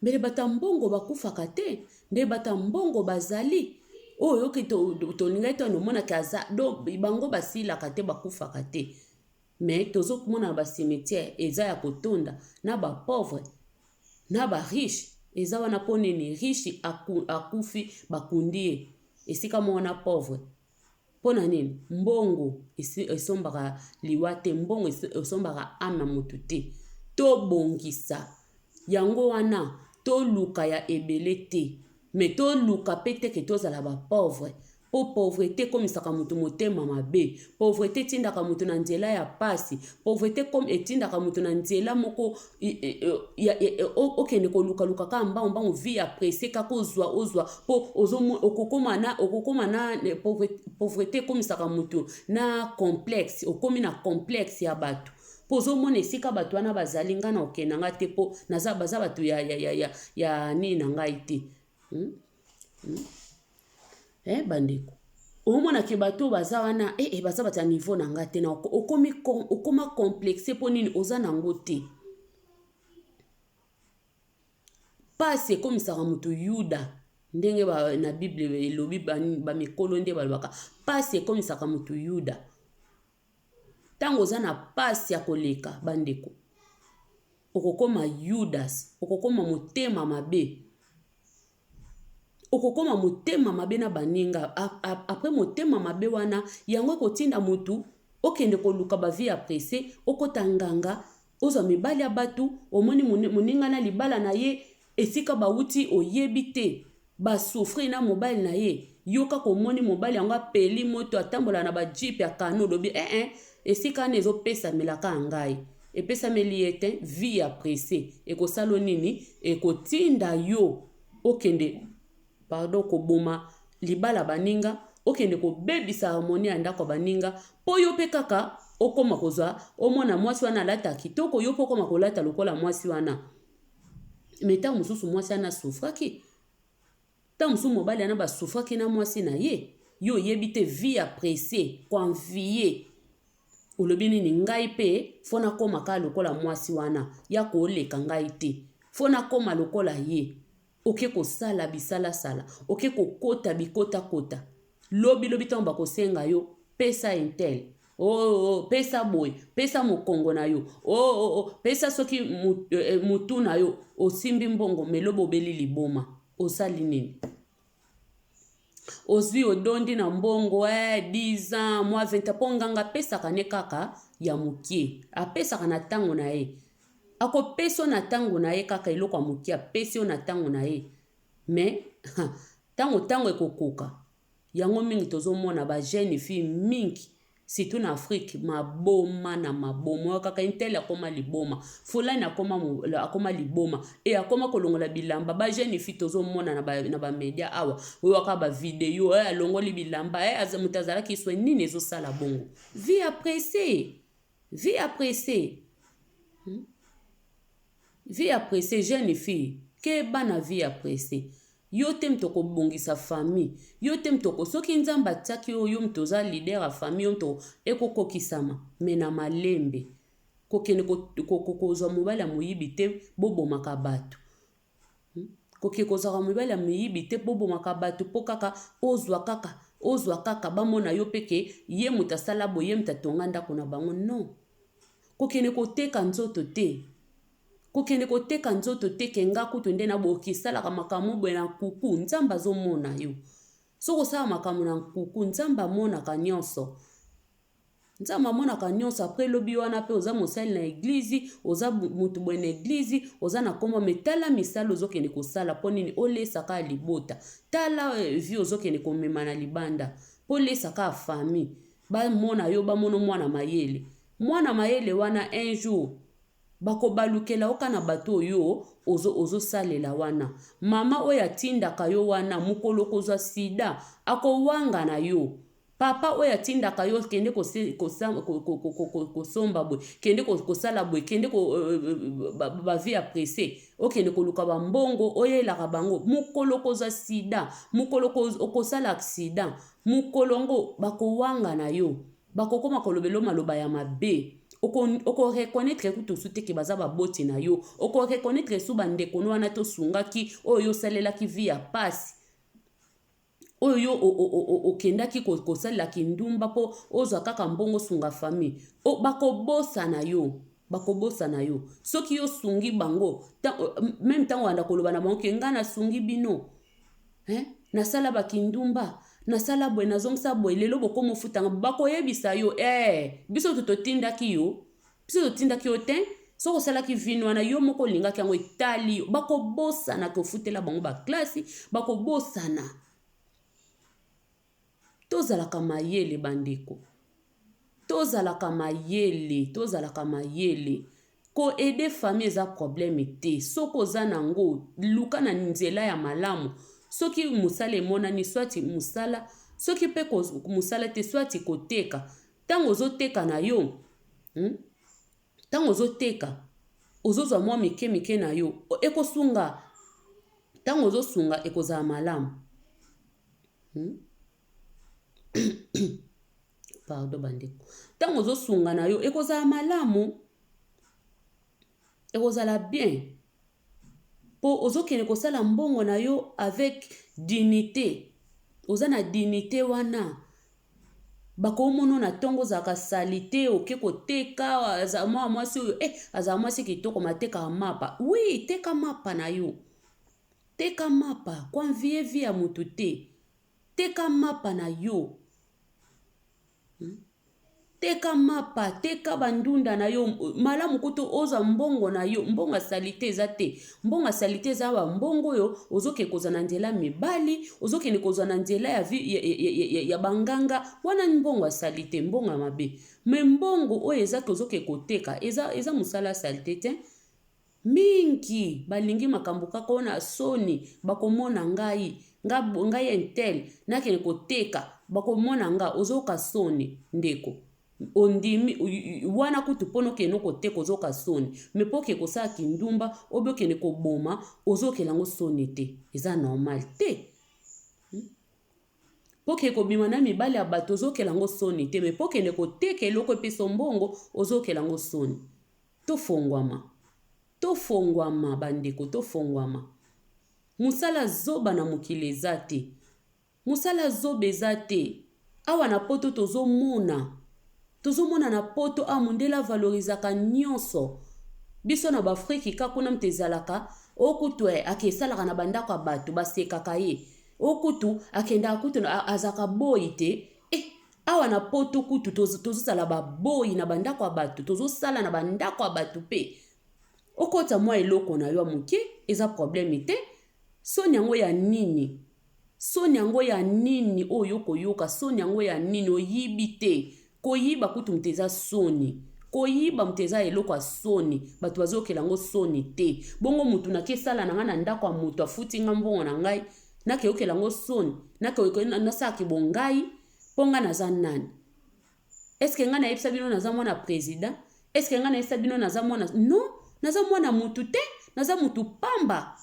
mbele bata mbongo bakufaka te nde bata mbongo bazali oyo ki tolingai to nomonaki aza do bango basilaka te bakufaka te me tozokomona basimetiere eza ya kotonda na bapauvre na bariche eza wana mpo nini riche akufi bakundi ye esika mwana pauvre mpo na nini mbongo esombaka liwa te mbongo esombaka ame motu te tobongisa yango wana toluka ya ebele te me toluka mpe teke tozala bapauvre mpo pauvreté ekomisaka motu motema mabe pauvreté etindaka motu na nzela ya pasi pauvreté etindaka motu na nzela moko okende kolukaluka kaka mbango vi ya presse kaka ozwa mpo okokoma na pauvreté ekomisaka motu na complexe okomi na complexe ya bato mpo ozomona esika bato wana bazali nga na okenda nga te mpo baza bato ya nini na ngai te bandeko omonaki bato baza wana baza bato ya niveau na nga te na okoma complexe mpo nini oza nango te pasi ekomisaka moto yuda ndenge na bible elobi bamikolo nde balobaka pasi ekomisaka moto yuda ntango oza na pasi ya koleka bandeko okokoma yudas okokoma motema mabe okokoma motema mabe na baninga apres motema mabe wana yango ekotinda motu okende koluka bavi ya presse okota nganga ozwa mibali ya batu omoni moninga na libala na ye esika bauti oyebi te basufri na mobali na ye yoka komoni mobali yango apeli moto atambola na bajipe ya kano olobi esika wana ezopesamelaka ngai epesameli ye te vi ya presse ekosala nini ekotinda yo okende koboma libala baninga okende kobebisa harmonie ya ndako baninga mpo yo mpe kaka okoma kozwa omona mwasi wana alata kitoko yo mpe okoma kolata lokola mwasi wana me ntango mosusu mwasi wana asufraki ntango mosusu mobali wana basufraki na mwasi na ye yo oyebi te vi ya presse koanvie olobi nini ngai mpe fo nakoma kaka lokola mwasi wana ya koleka ngai te fo nakoma lokola ye oke kosala bisalasala oke kokota bikotakota lobi ntango bakosenga yo pesa intel pesa boye pesa mokongo na yo pesa soki mutu na yo osimbi mbongo melobo obeli liboma osali nini ozwi odondi na mbongo 10 ans mwa 20 mpo nganga apesaka ne kaka ya mokie apesaka na ntango na ye akopesa na ntango na ye kaka eloko ya mokie apesi yo na ntango na ye me ntango ekokoka yango mingi tozomona bajeune fille mingi surtout na Afrique maboma na maboma kaka intel akoma liboma fulani akoma liboma akoma kolongola bilamba bajeune fille tozomona na bamedia awa oyo aka bavideo alongoli bilamba moto azalaki swe nini ezosala bongo vie apresse jeune fille ke bana vie apresse yo te mto kobongisa famille yo te mto soki nzamba atiaki yo mto za leader ya famille yo mto ekokokisama me na malembe kokende kozwa mobali ya moyibi te bobomaka bato koke kozwaka mobali ya moyibi te bobomaka bato mpo kaka ozwa kaka bamona yo peke ye moto asala boye moto atonga ndako na bango non kokende koteka nzoto te kokende koteka nzoto te kenga kutu nde na bokisalaka makambo boye na nkuku nzambe azomona yo soki osala makambo na nkuku nzambe amonaka nyonso apres lobi wana mpe oza mosali na eglize oza mutu boye na eglize oza na kombo metala misala ozokende kosala mpo nini olesaka libota tala vi ozokende komema na libanda mpo olesaka famille bamona yo bamona mwana mayele wana un jour bako balukela oka na bato oyo ozo salela wana. Mama oyo atindaka yo wana mukolo kozwa sida akowanga na yo. Papa oyo atindaka yo kende kosomba bwe, kende kosala bwe, kende bavi apresse, okende koluka bambongo oyelaka bango mukolo kozwa sida, mukolo okosala accident, mukolo ngo bakowanga na yo, bakokoma kolobelo maloba ya mabe. Oko reconnaître kutu suteke baza baboti na yo, oko reconnaître su bandeko no wana to sungaki oyo salelaki vi ya pasi, oyo okendaki kosalelaki ndumba po ozwa kaka mbongo sunga famille. Bakobosa na yo, bakobosa na yo. Soki yo sungi bango, même tango wanda koloba na bango ke nga na sungi bino, nasala bakindumba, nasala bwe nazongisa bwe lelo bokomo futanga, bakoyebisa yo, biso totindaki yo, biso totindaki yo te, soko salaki vino wana yo moko lingaki yango etali yo, bakobosana kofutela bango ba klasi, bakobosana. Tozalaka mayele bandeko, tozalaka mayele, ko aider famille eza problème te, soko za nango luka na nzela ya malamu. Soki musala emonani swati musala, soki pe musala te swati koteka. Tango ozoteka na yo, tango ozoteka, ozozwa mwa mike na yo, ekosunga. Tango ozosunga ekozala malamu. Pardon bandeko. Tango ozosunga na yo ekozala malamu, ekozala bien. Po ozokene kosala mbongo na yo avec dignité. Oza na dignité wana. Bakomono na tongo zaka salite oke koteka azamwa mwasi oyo azamwa mwasi kitoko mateka mapa. Oui, teka mapa na yo. Teka mapa kwa vie ya mutu te. Teka mapa na yo. Teka mapa, teka bandunda na yo, malamu kuto oza mbongo na yo, mbonga salite za te, mbonga salite za wa mbongo yo, ozoke koza na nzela mibali, ozoke ni koza na nzela ya banganga, wana mbonga salite, mbonga mabe. Me mbongo oyo ezaki ozoke koteka, eza musala salite te, mingi, balingi makambo kaka ona soni, bakomona ngai entel, nakene koteka, bakomona nga, ozoka soni, ndeko. Ondimi wana kutu pono keno kote kozoka soni me poke kosala kindumba obo kene koboma ozokela ngo soni te eza normal te. Poke kobima na mibali ya bato ozokela ngo soni te me poke ne koteka eloko epeso mbongo ozokela ngo soni. Tofongwama bandeko, tofongwama. Musala zoba na mokili eza te, musala zoba eza te. Awa na poto tozomona na poto amundela valorizaka nyonso. Biso na bafriki kakuna mtezalaka okutu akesalaka na bandako ya bato basekaka ye. Okutu akenda akutu azaka boyi te. Awa na poto kutu tozosala baboyi na bandako ya bato, tozosala na bandako ya bato pe. Okota mwa eloko na yo muke eza problème te. Soni yango ya nini? Soni yango ya nini oyo koyoka? Soni yango ya nini oyibi te? Koyiba kutu mteza soni. Koyiba mteza eloko ya soni. Batu bazokela ngo soni te. Bongo mutu na kesala na nga na ndako ya mutu afuti nga mbongo na ngai. Nake okela ngo soni. Nake okela nasaki bongai. Ponga naza nani? Eske nga na yebisa bino naza mwana president? Eske nga na yebisa bino naza mwana... Non, naza mwana mutu te. Naza mutu pamba.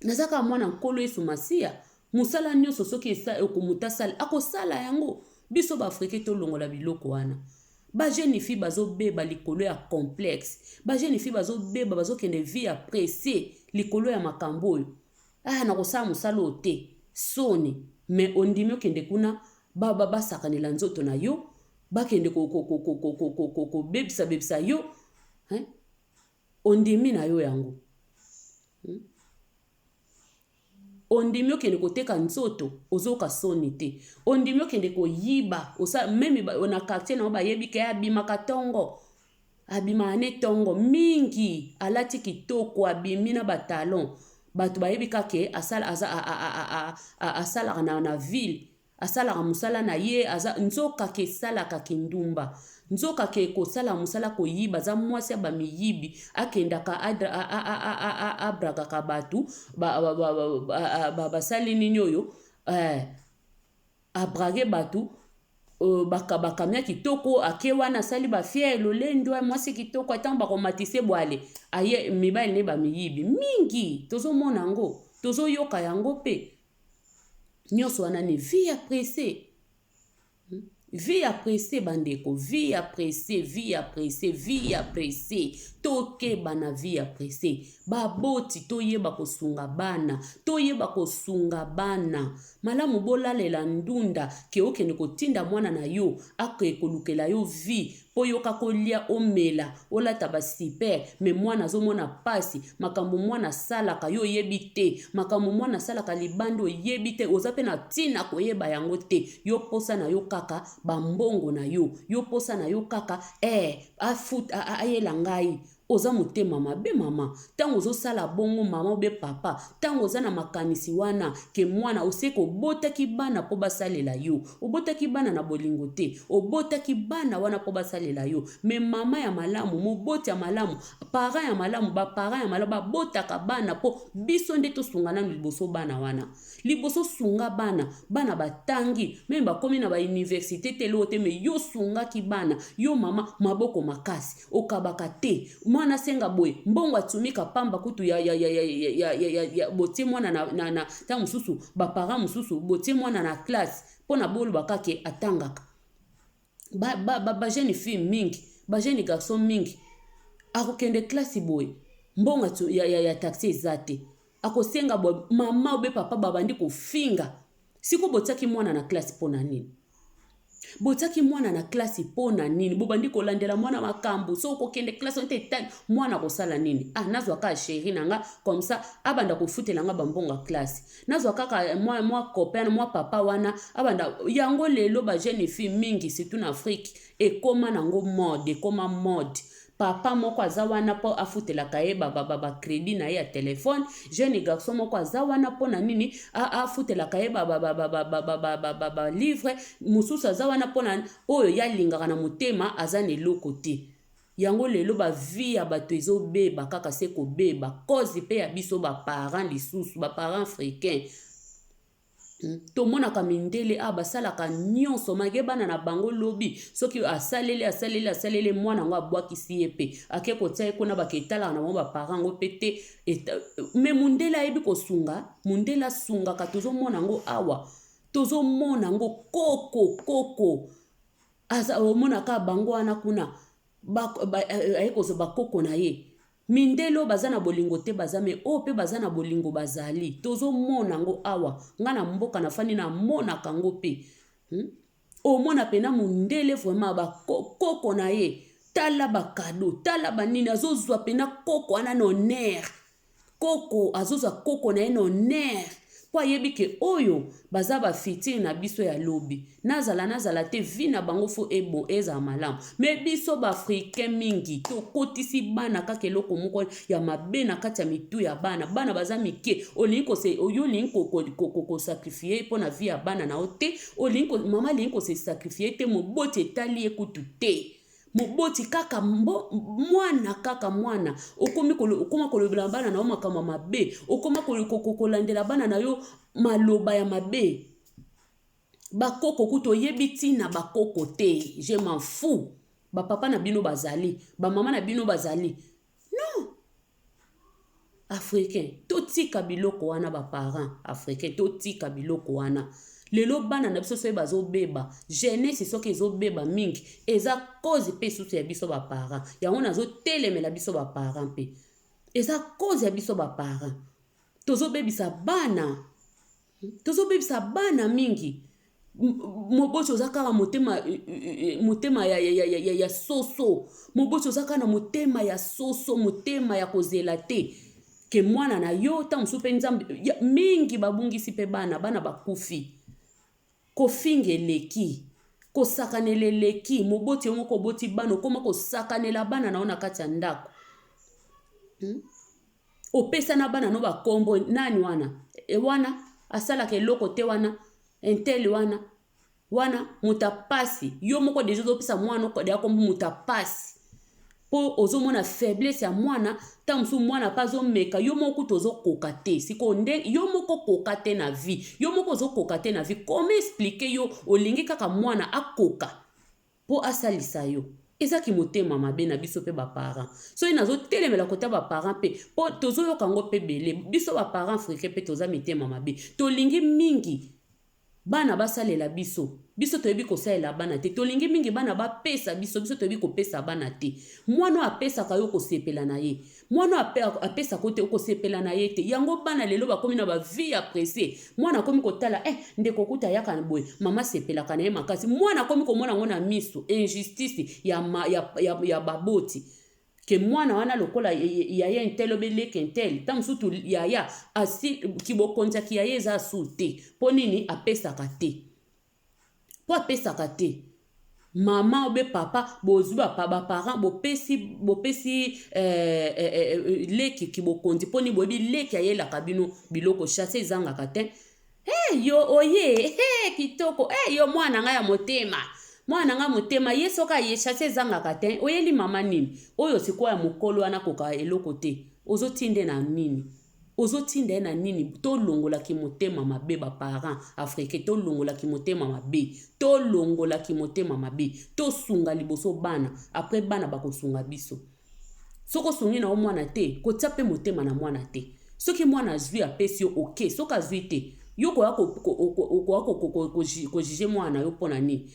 Naza ka mwana nkolo Yesu Masia. Musala nyonso soki esa okumuta sala. Ako sala yango. Biso ba Afrique to longola biloko wana. Ba jeune fille bazo beba likolo ya complexe. Ba jeune fille bazo beba bazo kende vie apprécier likolo ya makambo oyo. Na kosala musala ote. Soni. Me ondimi okende kuna ba sakanela nzoto na yo. Ba kende ko bebisa yo. Ondimi na yo yango. Ondimi okende koteka nzoto ozoka soni te. Ondimi okende koyiba meme na quartier na bayebi ke abimaka tongo. Abima ne tongo mingi alati kitoko abimi na batalon. Batu bayebi kake asala na ville. Asala musala na ye nzoka ke sala ka kindumba. nzoka ke kosala musala koyiba za mwasi ba miyibi akendaka abrakaka batu basali nini oyo abrage batu bakamia kitoko ake wana sali bafia elolendo mwasi kitoko atango bakomatise bwale aye mibali ne bamiyibi mingi tozomona ngo tozoyoka yango pe nyonso wana ni vie pressée. Vie appréciée bandeko, vie appréciée, vie appréciée, vie appréciée. Toke bana vie appréciée. Baboti toyeba kosunga bana, toyeba kosunga bana. Malamu bola lela ndunda ke okende kotinda mwana na yo, ake kolukela yo vie. Po yoka kolia omela, olata ba super, me mwana zomona pasi, makambo mwana salaka yo yebite, makambo mwana salaka libando yebite, ozape na tina koyeba yango te, yo posa na yo kaka, bambongo na yo posa na yo kaka, ayela ngai. Oza motema mabe mama, tango ozo sala bongo mama obe papa, tango oza na makanisi wana, ke mwana oseko obotaki bana po basalela yo, obotaki bana na bolingo te, obotaki bana wana po basalela yo, me mama ya malamu, moboti ya malamu, parent ya malamu, ba parent ya malamu, babotaka bana po biso nde tosungana liboso bana wana, liboso sunga bana batangi, même bakomi na ba université telo te, me yo sunga ki bana, yo mama maboko makasi, okabaka te, mwana senga boy mbongo atumika pamba kutu ya botie mwana na ta mususu ba parents mususu botie mwana na classe pona bolu bakake atangaka ba jeune fille mingi ba jeune garçon mingi akokende classe boy mbongo ya taxi ezate akosenga boy mama obe papa babandi kofinga siko botiaki mwana na classe pona nini botaki mwana na klasi pona nini bobandi kolandela mwana makambo so kokende klasi onte tani mwana kosala nini nazwa ka chéri nanga comme ça abanda kofutela nga bambonga klasi nazwa kaka moi copain moi papa wana abanda yango lelo ba jeune fille mingi surtout na Afrique ekoma nango mode ekoma mode papa moko aza wana po afutelaka ye ba crédit na ye ya telefone jeune garçon moko aza wana po na nini afutelaka ye ba livre mususu aza wana po na oyo yalingaka na motema aza na eloko te yango lelo ba vie ya bato ezobeba kaka se kobeba cause pe ya biso ba parents lisusu ba parents africains tomonaka mindele basalaka nyonso mage bana na bango lobi soki asalele mwana ngo abwakisi ye pe ake kotia ye kuna baketala na mo ba parents ngo pete me mundela ayebi kosunga mundela sunga ka tozomona ngo awa tozomona ngo koko asa omona ka bango wana kuna ayekozo bakoko na ye mindelo bazana bolingo te bazame pe bazana bolingo bazali tozomona ngo awa ngana mboka na fani na mona kango pe omona pena mundele vraiment bakoko na ye tala bakado tala banini azozwa pena koko ana honneur koko azozwa koko na ye honneur po ayebi ke oyo baza bafitiri na biso ya lobi nazala te vi na bango fo ebo eza malamu me biso baafricain mingi tokotisi bana kaka eloko moko ya mabe na kati ya mitu ya bana baza mike olingi kosakrifie mpo na vi ya bana na yo te mama alingi kosakrifie te moboti etali ye kutu te moboti kaka mwana okoma kolobela bana na yo makambo mabe okoma kolandela bana na yo maloba ya mabe bakoko kutu oyebi tina bakoko te je m'en fous bapapa na bino bazali bamama na bino bazali non africain totika biloko wana baparent africain totika biloko wana lelo bana na biso soki bazobeba jeunesse soki ezobeba mingi eza cause pe susu ya biso baparent yango nazotelemela biso baparent pe eza cause ya biso baparent tozobebisa bana mingi moboti oza kaka motema ya soso moboti oza kaka na motema ya soso motema ya kozela te ke mwana na yo ta mosusu mpe nzambe mingi babungisi mpe bana bakufi kofinga eleki kosakanela eleki moboti yango koboti bana okoma kosakanela bana na yo na kati ya ndako opesa na bana no bakombo nani wana wana asalaka eloko te wana entele wana wana mutapasi yo moko deja ozopesa mwana okodea kombo mutapasi po ozomona faiblesse ya mwana ta mosusu mwana pa azomeka yo moko tozokoka te siko nde yo moko koka te na vie yo moko ozokoka te na vie comment expliquer yo olingi kaka mwana akoka po asalisa yo ezaki motema mabe na biso pe baparent soki nazotelemela kota baparent pe po tozoyoka ngo pe bele biso baparent africain pe toza mitema mabe tolingi mingi bana basalela biso toyebi kosalela bana te tolingi mingi bana bapesa biso toyebi kopesa bana te mwana apesaka yo kosepela na ye mwana apesa kote okosepela na ye te yango bana lelo bakomi na bavie apresse mwana akomi kotala ndeko kuta yaka na boye mama sepelaka na ye makasi mwana akomi komona ngo na miso injustice ya baboti ke mwana wana lokola yaya intel obeleke intel ta mosusu yaya asi kibokonzaki yaya eza asu te mpo nini apesaka te po apesaka te mama obe papa bozwi baparent bopesi leki kibokonzi mpo nini boyebi leki ayelaka bino biloko chasse ezangaka te yo oye kitoko yo mwana ngai ya motema mwana nga motema ye soka ye chasse ezangaka te oyeli mama nini oyo sikoya mokolo wana koka eloko te ozotinda na nini tolongolaki motema mabe baparent africain tolongolaki motema mabe tosunga liboso bana après bana bakosunga biso soko osungi na mwana te kotia pe motema na mwana te soki mwana azwi apesi yo ok soki azwi te yo koya kojije mwana yo mpona nini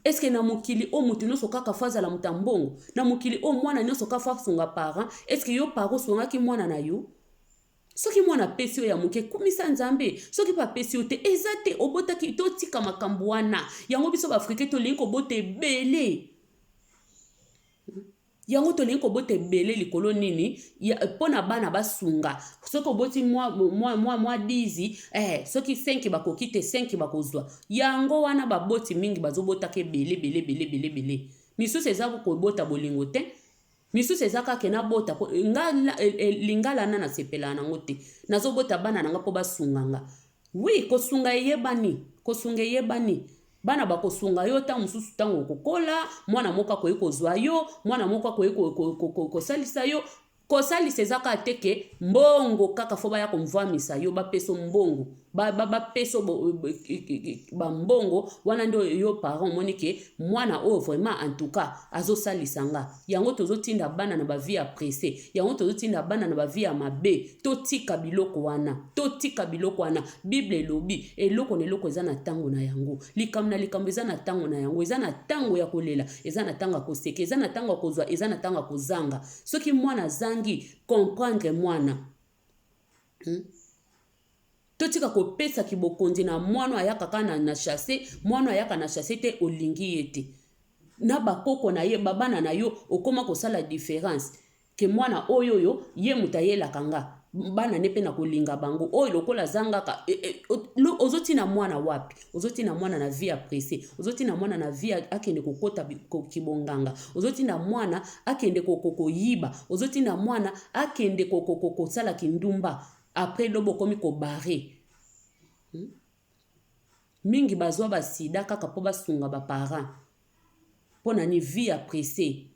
eske na mokili o mutu nyonso kaka fazala mutambongo na mokili o mwana nyonso kaka fasunga parent eske yo paro sungaki mwana na yo soki mwana pesi yo ya moke kumisa nzambe soki pa pesi yo te eza te obotaki totika makambo wana yango biso baafrikain tolingi kobota ebele yango tolingi kobota ebele likolo nini mpona bana basunga soki oboti mwa 10 soki 5 bakoki te 5 bakozwa yango wana baboti mingi bazobotaka ebele misusu eza kobota bolingo te misusu eza kaka na bota lingala na nasepela nango te nazobota bana nanga mpo basunganga wi kosunga eyebani bana bakosunga yo ta mosusu ntango okokola mwana moko akoyi kozwa yo mwana moko akoyi kosalisa yo kosalisa ezaka teke mbongo kaka fo baya komvamisa yo bapeso mbongo bapeso bambongo wana ndio yo parent monike mwana oyo vraiment en tout cas azosalisa nga yango tozotinda bana na bavie apresse yango tozotinda bana na bavie ya mabe totika biloko wana bible elobi eloko na eloko eza na ntango na yango likambo eza na ntango na yango eza na ntango ya kolela eza na ntango ya koseka eza na ntango ya kozwa eza na ntango ya kozanga soki mwana zangi comprendre mwana totika kopesa kibokonzi na mwana ayaka kaka na chasse mwana ayaka na chasse te olingi ye te na bakoko na ye babana na yo okoma kosala différence ke mwana oyo ye muta yelaka nga bana ne pe na kolinga bango oyo lokola zangaka ozotina mwana wapi ozotina mwana na vie apresse ozotina mwana na vie akende kokota kibonganga ozotina mwana akende koyiba ozotina mwana akende kosala kindumba après lobo komi kobare mingi bazwa basida kaka po basunga baparent pona ni vie apresse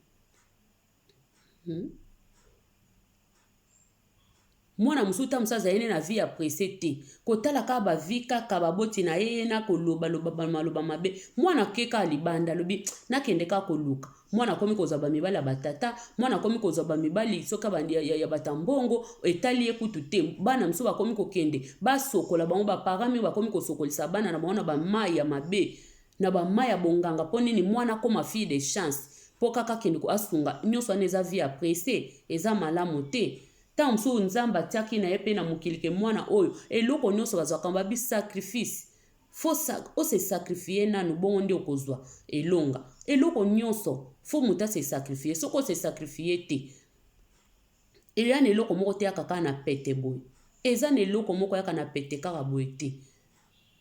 mwana musuta musaza yene na vie apresse te kotala ka bavi kaka baboti na ye na koloba maloba mabe mwana keka libanda lobi nakende ka koluka mwana komi kozaba mibali batata mwana komi kozaba mibali soka bandi ya batambongo etali ekutu te bana musu bakomi kokende basokola bango baparami bakomi kosokolisa bana na bango ba mai ya mabe na ba mai ya bonganga poni ni mwana koma fille de chance po kaka kende ko asunga nyonso aneza vie apresse eza malamu te ta msu nzamba tiaki na ye pe na mokilike mwana oyo eloko nyonso bazwaka babi sacrifice fo se sacrifier nanu bongo ndi okozwa elonga eloko nyonso fo muta se sacrifier soko se sacrifier te eya na eloko moko te yaka kaka na pete boye eza na eloko moko yaka na pete kaka boye te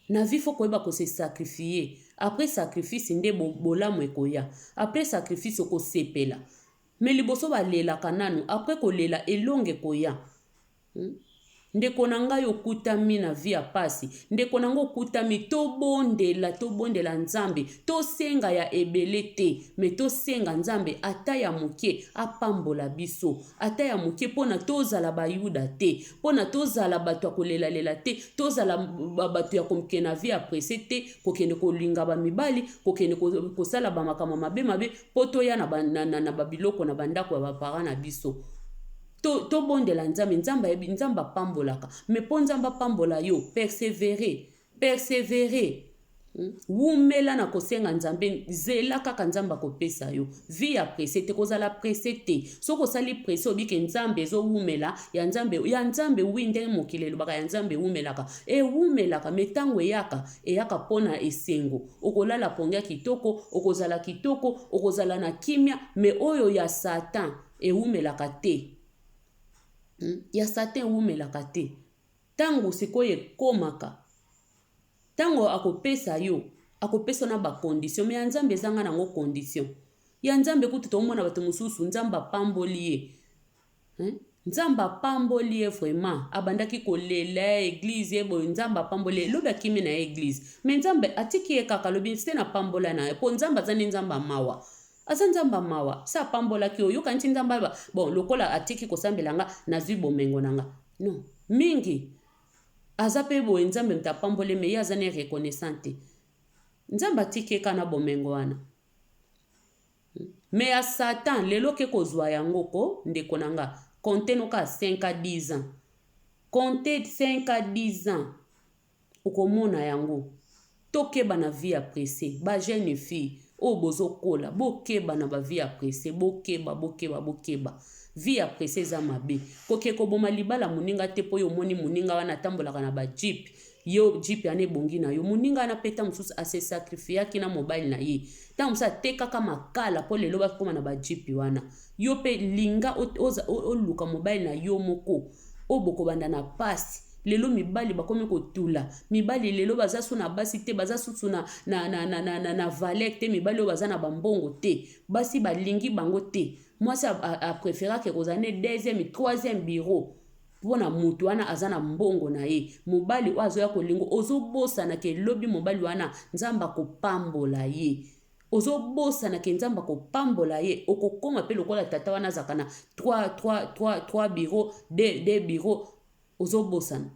na vie fo koyeba ko se sacrifier après sacrifice nde bolamu ekoya après sacrifice okosepela me liboso balelaka nanu après kolela elonge koya ndeko na ngai okutami na vi ya pasi, ndeko na ngai okutami tobondela nzambe, tosenga ya ebele te, me tosenga nzambe ata ya moke apambola biso, ata ya moke mpona tozala bayuda te, mpona tozala bato ya kolelalela te, tozala bato ya komke na vi ya prese te, kokende kolinga bamibali, kokende kosala bamakambo mabe mpo toya na babiloko na bandako ya bapara na biso. To bondela nzambe, nzambe apambolaka, me mpo nzambe apambola yo, persevere. Wumela na kosenga nzambe, zela kaka nzambe akopesa yo. Vi ya prese te, kozala prese te. Soko sali prese obike nzambe ezo wumela, ya nzambe winde mokili elobaka ya nzambe wumelaka. Wumelaka, metango eyaka pona esengo. Okolala pongia kitoko, okozala kitoko, okozala na kimia, me oyo ya Satan wumelaka te. Ya Satan wumelaka te. Tango sikoye komaka, tango akopesa yo, akopesa na ba condition, me ya nzambe ezanga nango condition. Ya nzambe kutu tomona bato mususu nzambe apamboli ye. Nzambe apamboli ye vraiment, abandaki kolela église bo nzambe apamboli ye, lobi akimi na église. Me nzambe atiki ye kaka lobi se na pambola na ye, po nzambe azani nzambe mawa. Aza nzamba mawa, sa pambola ki oyo kanti nzamba ba, bon lokola atiki kosambelanga nazwi bomengo nanga. Non, mingi azape bo nzambe mtapambole me ya zane reconnaissante. Nzamba atiki kana bomengo wana. Me ya Satan lelo ke kozwa yango ko ndeko nanga, compte noka 5 à 10 ans. Compte 5 à 10 ans. Ukomona yango. Tokeba na vie apressée, ba jeune fille o bozo kola, bokeba na ba vie apressée, bokeba. Vie apressée za mabe. Koke koboma libala muninga te po yo moni muninga wana tambolaka na ba jeep. Yo jeep ane bongi na yo muninga na peta mususu ase sacrifice ki na mobile na ye. Ta musa teka kama kala po lelo ba koma na ba jeep wana. Yo pe linga o luka mobile na yo moko. O boko banda na pasi. Lelo mibali bakomi kotula, mibali lelo baza su na basi te, baza su na valet te, mibali baza na bambongo te, basi balingi bango te. Moi ça a préféré que kozane deuxième, troisième bureau. Pona mutu wana azana mbongo na ye. Mobali ozo ya kolingo ozo bosa na ke lobi mobali wana nzamba kopambola ye. Ozo bosa na ke nzamba kopambola ye. Okokoma pe lokola tata wana zakana 3 bureaux, 2 bureaux. Ozo bosana.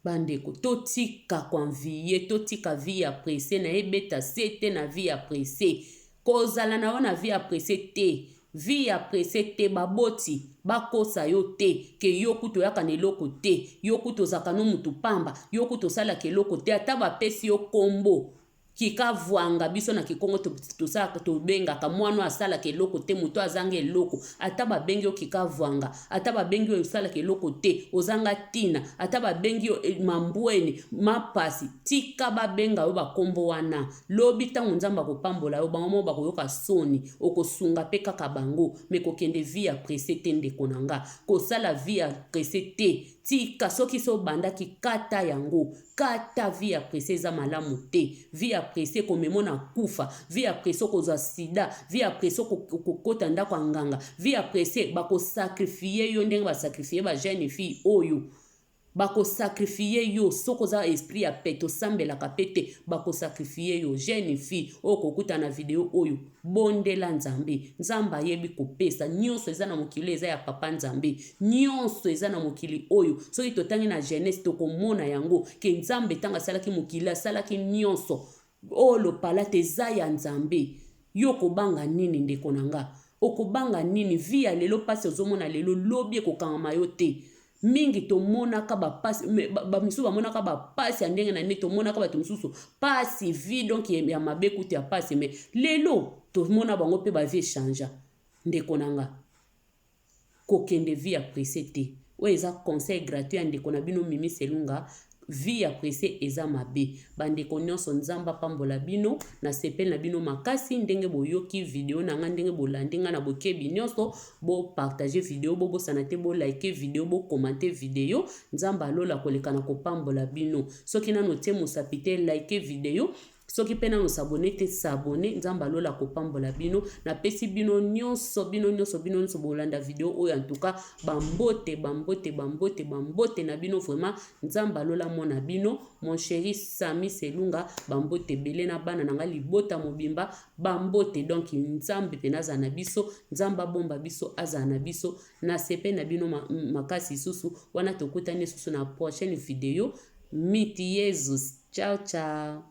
Bandeko, totika konviye, totika vie apressée, na ebeta sete na vie apressée. Kozala na wana vie apressée te. Vie apressée te baboti, bakosa yo te, ke yo kuto yaka neloko te, yo kuto zakano mutu pamba, yo kuto sala ke loko te, ata bapesi yo kombo. Kika vuanga biso na kikongo to benga ka mwano asala ke loko te muto azange loko ataba bengi yo kika vuanga ataba bengi yo sala ke loko te ozanga tina ataba bengi yo mambweni mapasi tika ba benga yo bakombo wana lobi tango nzamba kopambola yo bango mo bakoyoka soni okosunga pe kaka bango me kokende vie apressée te ndeko nanga kosala vie apressée te tika soki so banda ki kata yango kata vie apressée za malamu te vie apressée komemona kufa vie apressée kozwa sida vie apressée kokota ndako nganga vie apressée bako sacrifier yo ndenge ba sacrifier ba jeune fille oyo bako sacrifier yo soko za esprit ya peto sambela kapete bako sacrifier yo jeune fille okokuta na video oyo bondela nzambe nzamba yebi kopesa nyonso eza na mokili eza ya papa nzambe nyonso eza na mokili oyo soki totangi na jeunesse tokomona yango ke nzambe tanga salaki mokili asalaki nyonso olo palate eza ya nzambe yo kobanga nini ndeko nanga okobanga nini via lelo pasi ozomona lelo lobi ekokangama yo te mingi tomonaka bapasi bamisu bamonaka bapasi ya ndenge na nini tomonaka bato misusu pasi vi donc ya mabe kuti ya pasi me lelo tomona bango pe bavie changea ndeko nanga kokende vie apressée te oyo eza conseil gratuit ya ndeko na bino Mimi Selunga vie apressée eza mabe bandeko nyonso nzamba pambola bino na sepel na bino makasi ndenge boyoki video na nga ndenge bolandi nga na bokebi nyonso bo partager video bo bosana te bo like video bo commenter video nzamba alola koleka na kopambola bino soki nano te musapite like video soki pe nano s'abonner te s'abonner nzambe alola kopambola bino na pesi bino nyonso bolanda video oyo en tout cas bambote na bino vraiment nzambe alola mona bino mon chéri Sami Selunga bambote belé na bana nanga libota mobimba bambote donc nzambe pe naza na biso nzamba bomba biso aza na biso na sepe na bino makasi susu wana tokutani susu na prochaine vidéo miti Jesus ciao ciao